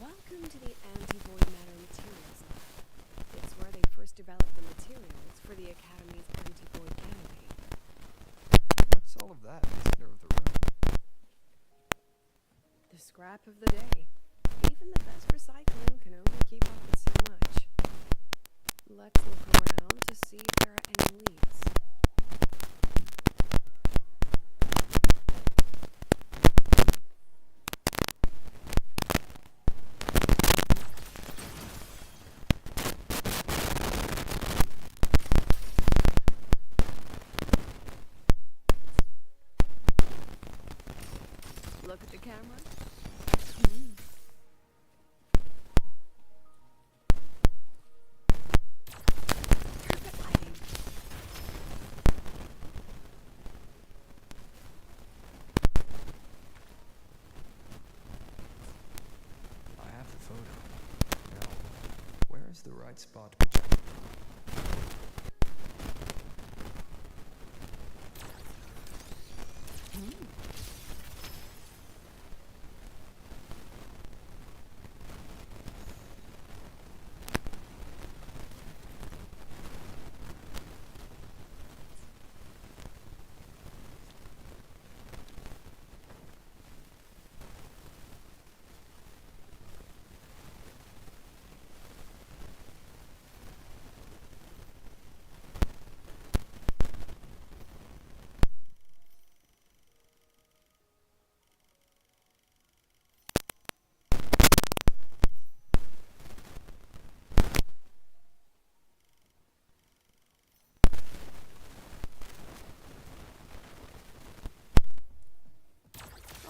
Welcome to the Anti-Void Matter Materials Lab. It's where they first developed the materials for the Academy's Anti-Void canopy. What's all of that in the center of the room? The scrap of the day. Even the best recycling can only keep up with so much. Let's look around to see if there are any leads. Look at the camera. Perfect lighting. I have the photo. Now, where is the right spot projected?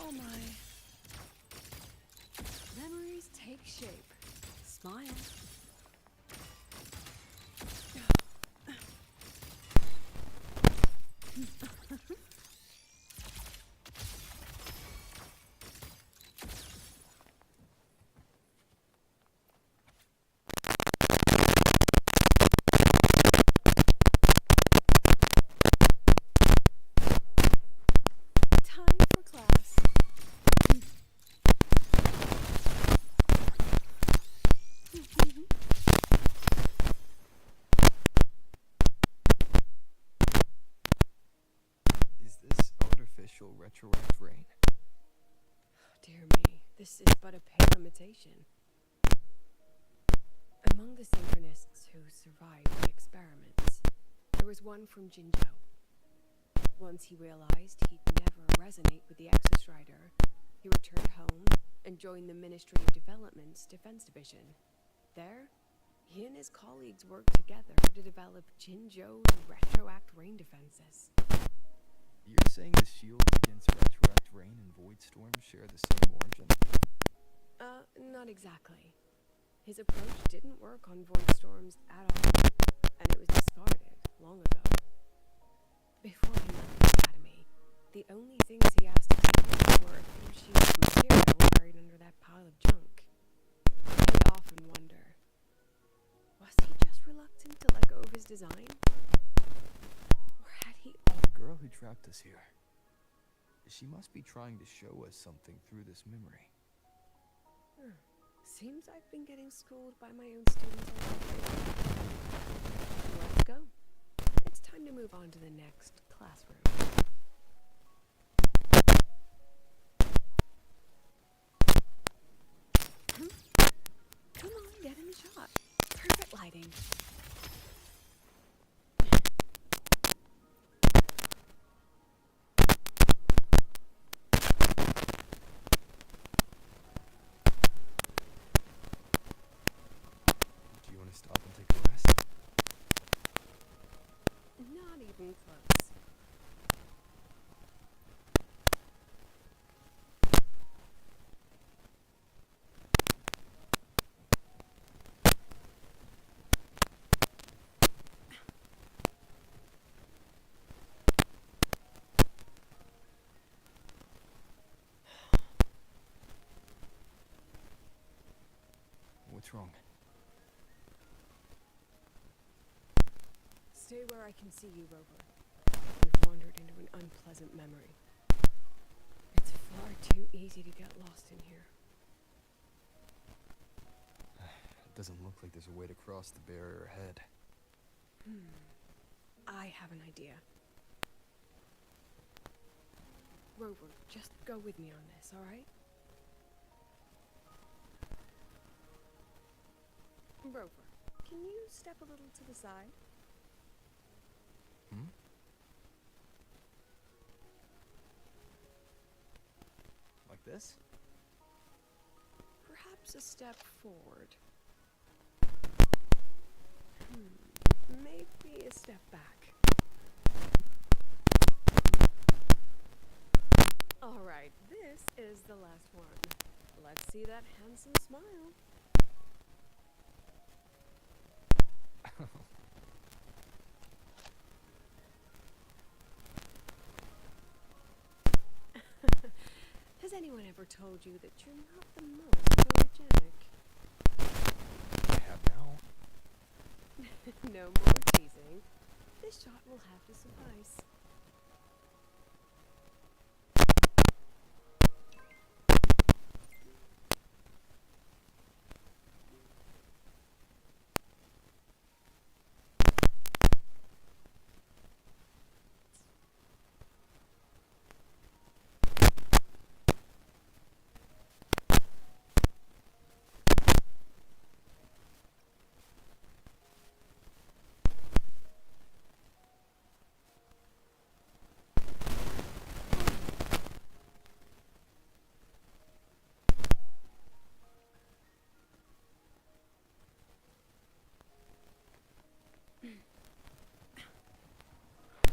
Oh my. Memories take shape. Smile. Time for class. Is this artificial retroact rain? Dear me, this is but a pale imitation. Among the synchronists who survived the experiments, there was one from Jinzhou. Once he realized he'd never resonate with the Exo Strider, he returned home and joined the Ministry of Development's Defense Division. There, he and his colleagues worked together to develop Jinzhou's retroact rain defenses. You're saying the shields against retroact rain and void storms share the same origin? Not exactly. His approach didn't work on void storms at all, and it was discarded long ago. Before he left the academy, the only things he asked his students were a few sheets of material buried under that pile of junk. I often wonder, was he just reluctant to let go of his design? Or had he... The girl who trapped us here. She must be trying to show us something through this memory. Seems I've been getting schooled by my own students already. Let's go. It's time to move on to the next classroom. Come on, get in the shot. What's wrong? Stay where I can see you, Rover. We've wandered into an unpleasant memory. It's far too easy to get lost in here. It doesn't look like there's a way to cross the barrier ahead. I have an idea. Rover, just go with me on this, alright? Rover, can you step a little to the side? Like this? Perhaps a step forward. Maybe a step back. Alright, this is the last one. Let's see that handsome smile. Has anyone ever told you that you're not the most photogenic? I have now. No more teasing. This shot will have to suffice.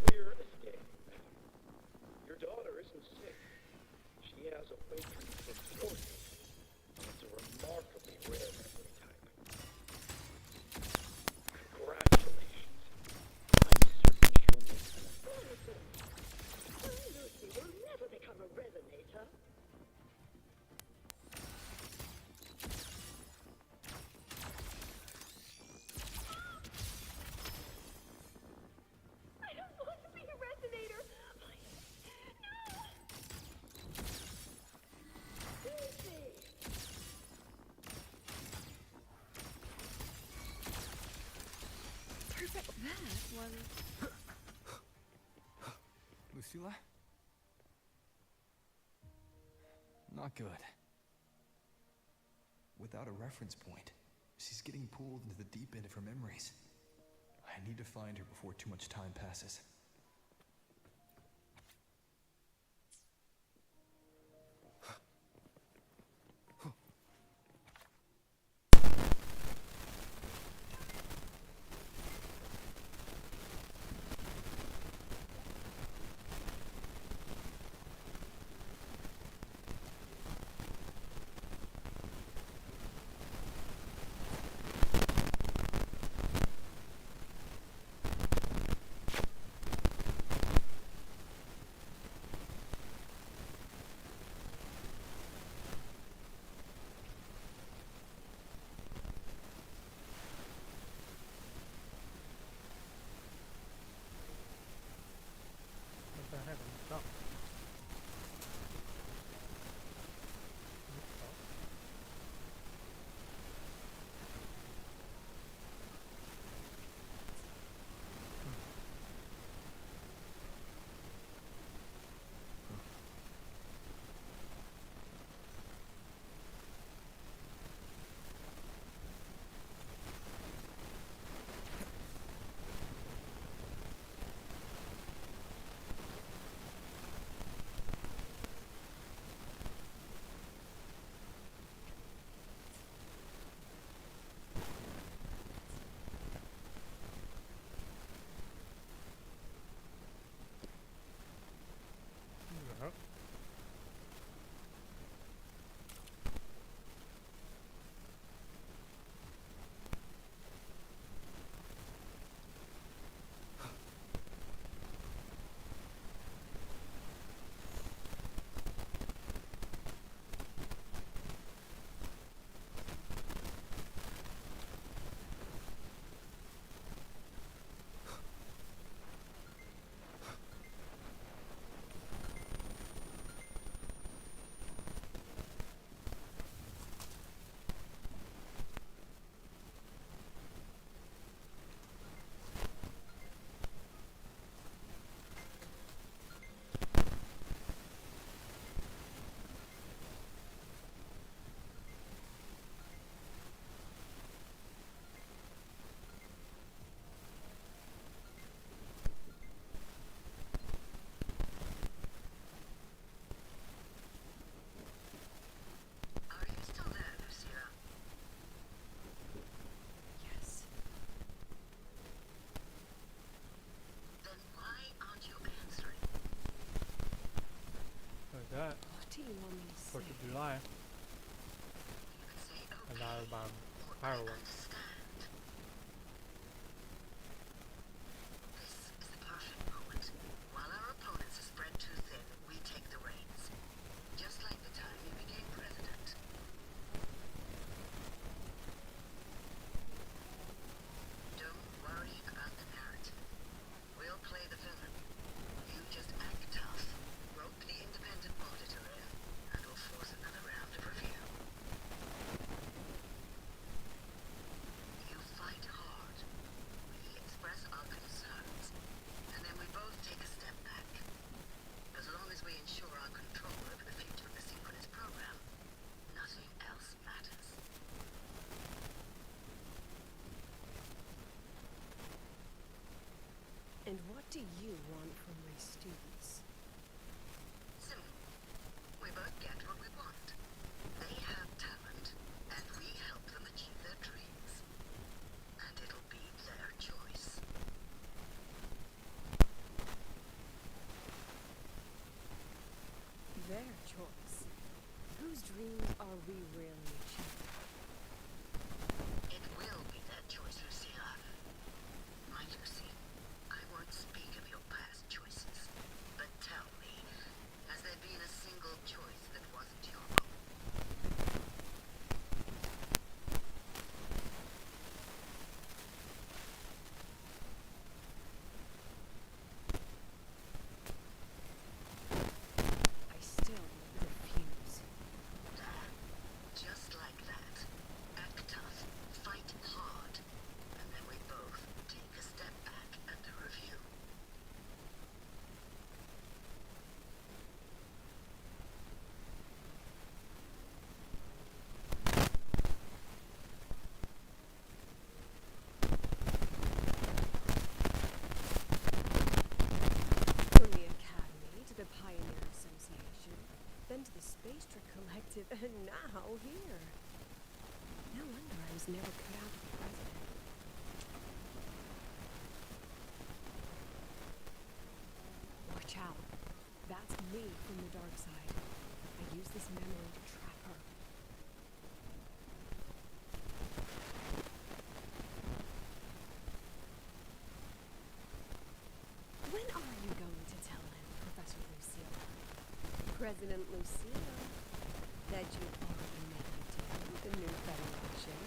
Clear escape. Your daughter isn't sick. She has awakened from torture. It's a remarkably rare memory type. Congratulations. I'm certain she'll make Lucy will never become a resonator. I don't want to be a resonator. Please, no. Lucy. Perfect. That was... Lucilla? Not good. Without a reference point, she's getting pulled into the deep end of her memories. I need to find her before too much time passes. 4th of July. A lot of fireworks. This is the perfect moment. While our opponents are spread too thin, we take the reins. Just like the time you became president. Don't worry about the narrative. We'll play the villain. You just act tough, rope the independent auditor in, and we'll force another round of review. You fight hard. We express our concerns, and then we both take a step back. As long as we ensure our control over the future of the synchronous program, nothing else matters. And what do you want from my students? Simple. We both get what we want. They have talent, and we help them achieve their dreams. And it'll be their choice. Their choice. Whose dreams are we really achieving? It will be their choice, Lucilla. Mind, Lucy, I won't speak of your past choices, but tell me, has there been a single choice that wasn't your own? I still refuse. Just like that. Act tough, fight hard, and then we both take a step back and a review. From the Academy to the Pioneer Association, then to the Space Trick Collective, and now here. No wonder I was never cut out to be president. Watch out. That's me from the dark side. I use this memory to trap her. When are you going to tell him, Professor Lucilla? President Lucilla that you already made a deal with the new Federation.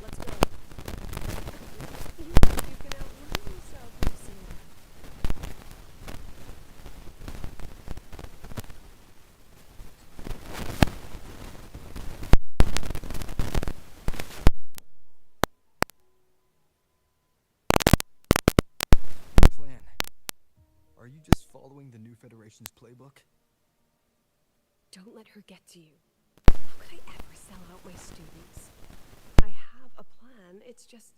Let's go. You think you can outrun yourself, Lucilla? Plan. Are you just following the new Federation's playbook? Don't let her get to you. How could I ever sell out my students? I have a plan, it's just...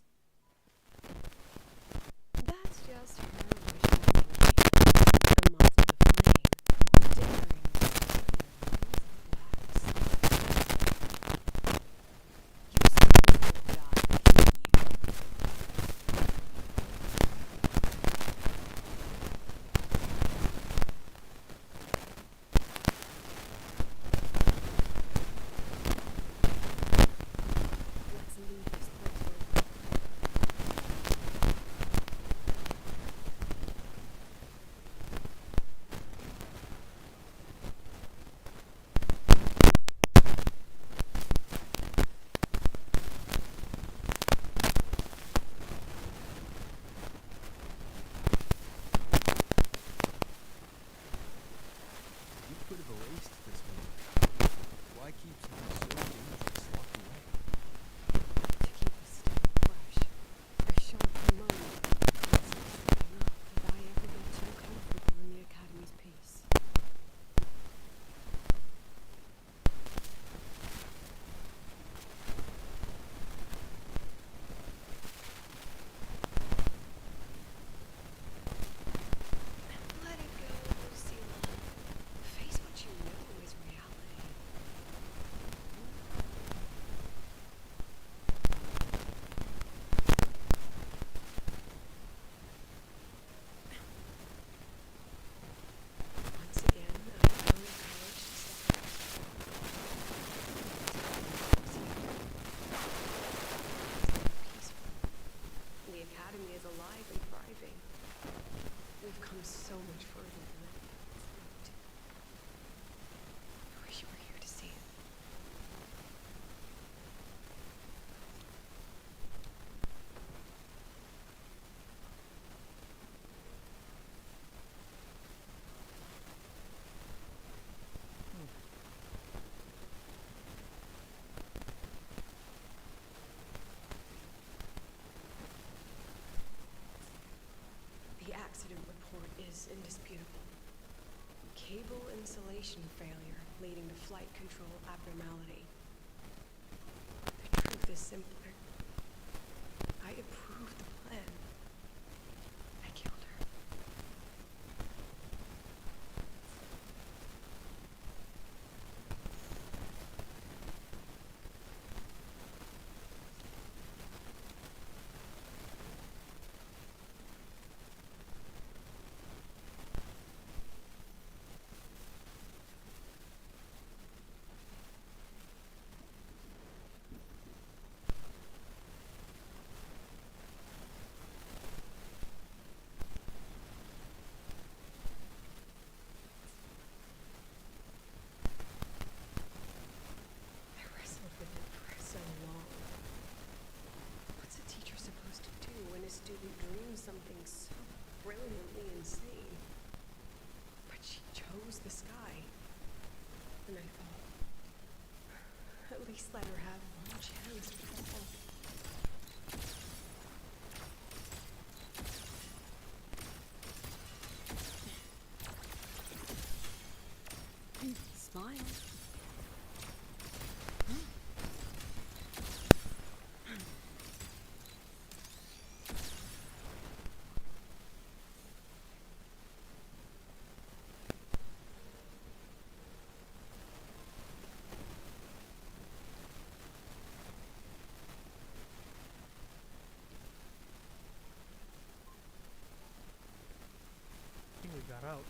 That's just her wishing me her motto defying, daring to you certainly will die, Let's leave this place over. You could have erased this one. Why keep something so dangerous locked away? To keep the stone fresh, a sharp reminder not that I ever get too comfortable in the Academy's peace. Let it go, Lucilla. Face what you know is reality. cable insulation failure leading to flight control abnormality. The truth is simpler. I approved the plan. I killed her. I wrestled with it for so long. What's a teacher supposed to do when a student dreams something so brilliantly insane? But she chose the sky. And I thought, at least let her have one chance to fall. Smile. I think we got out.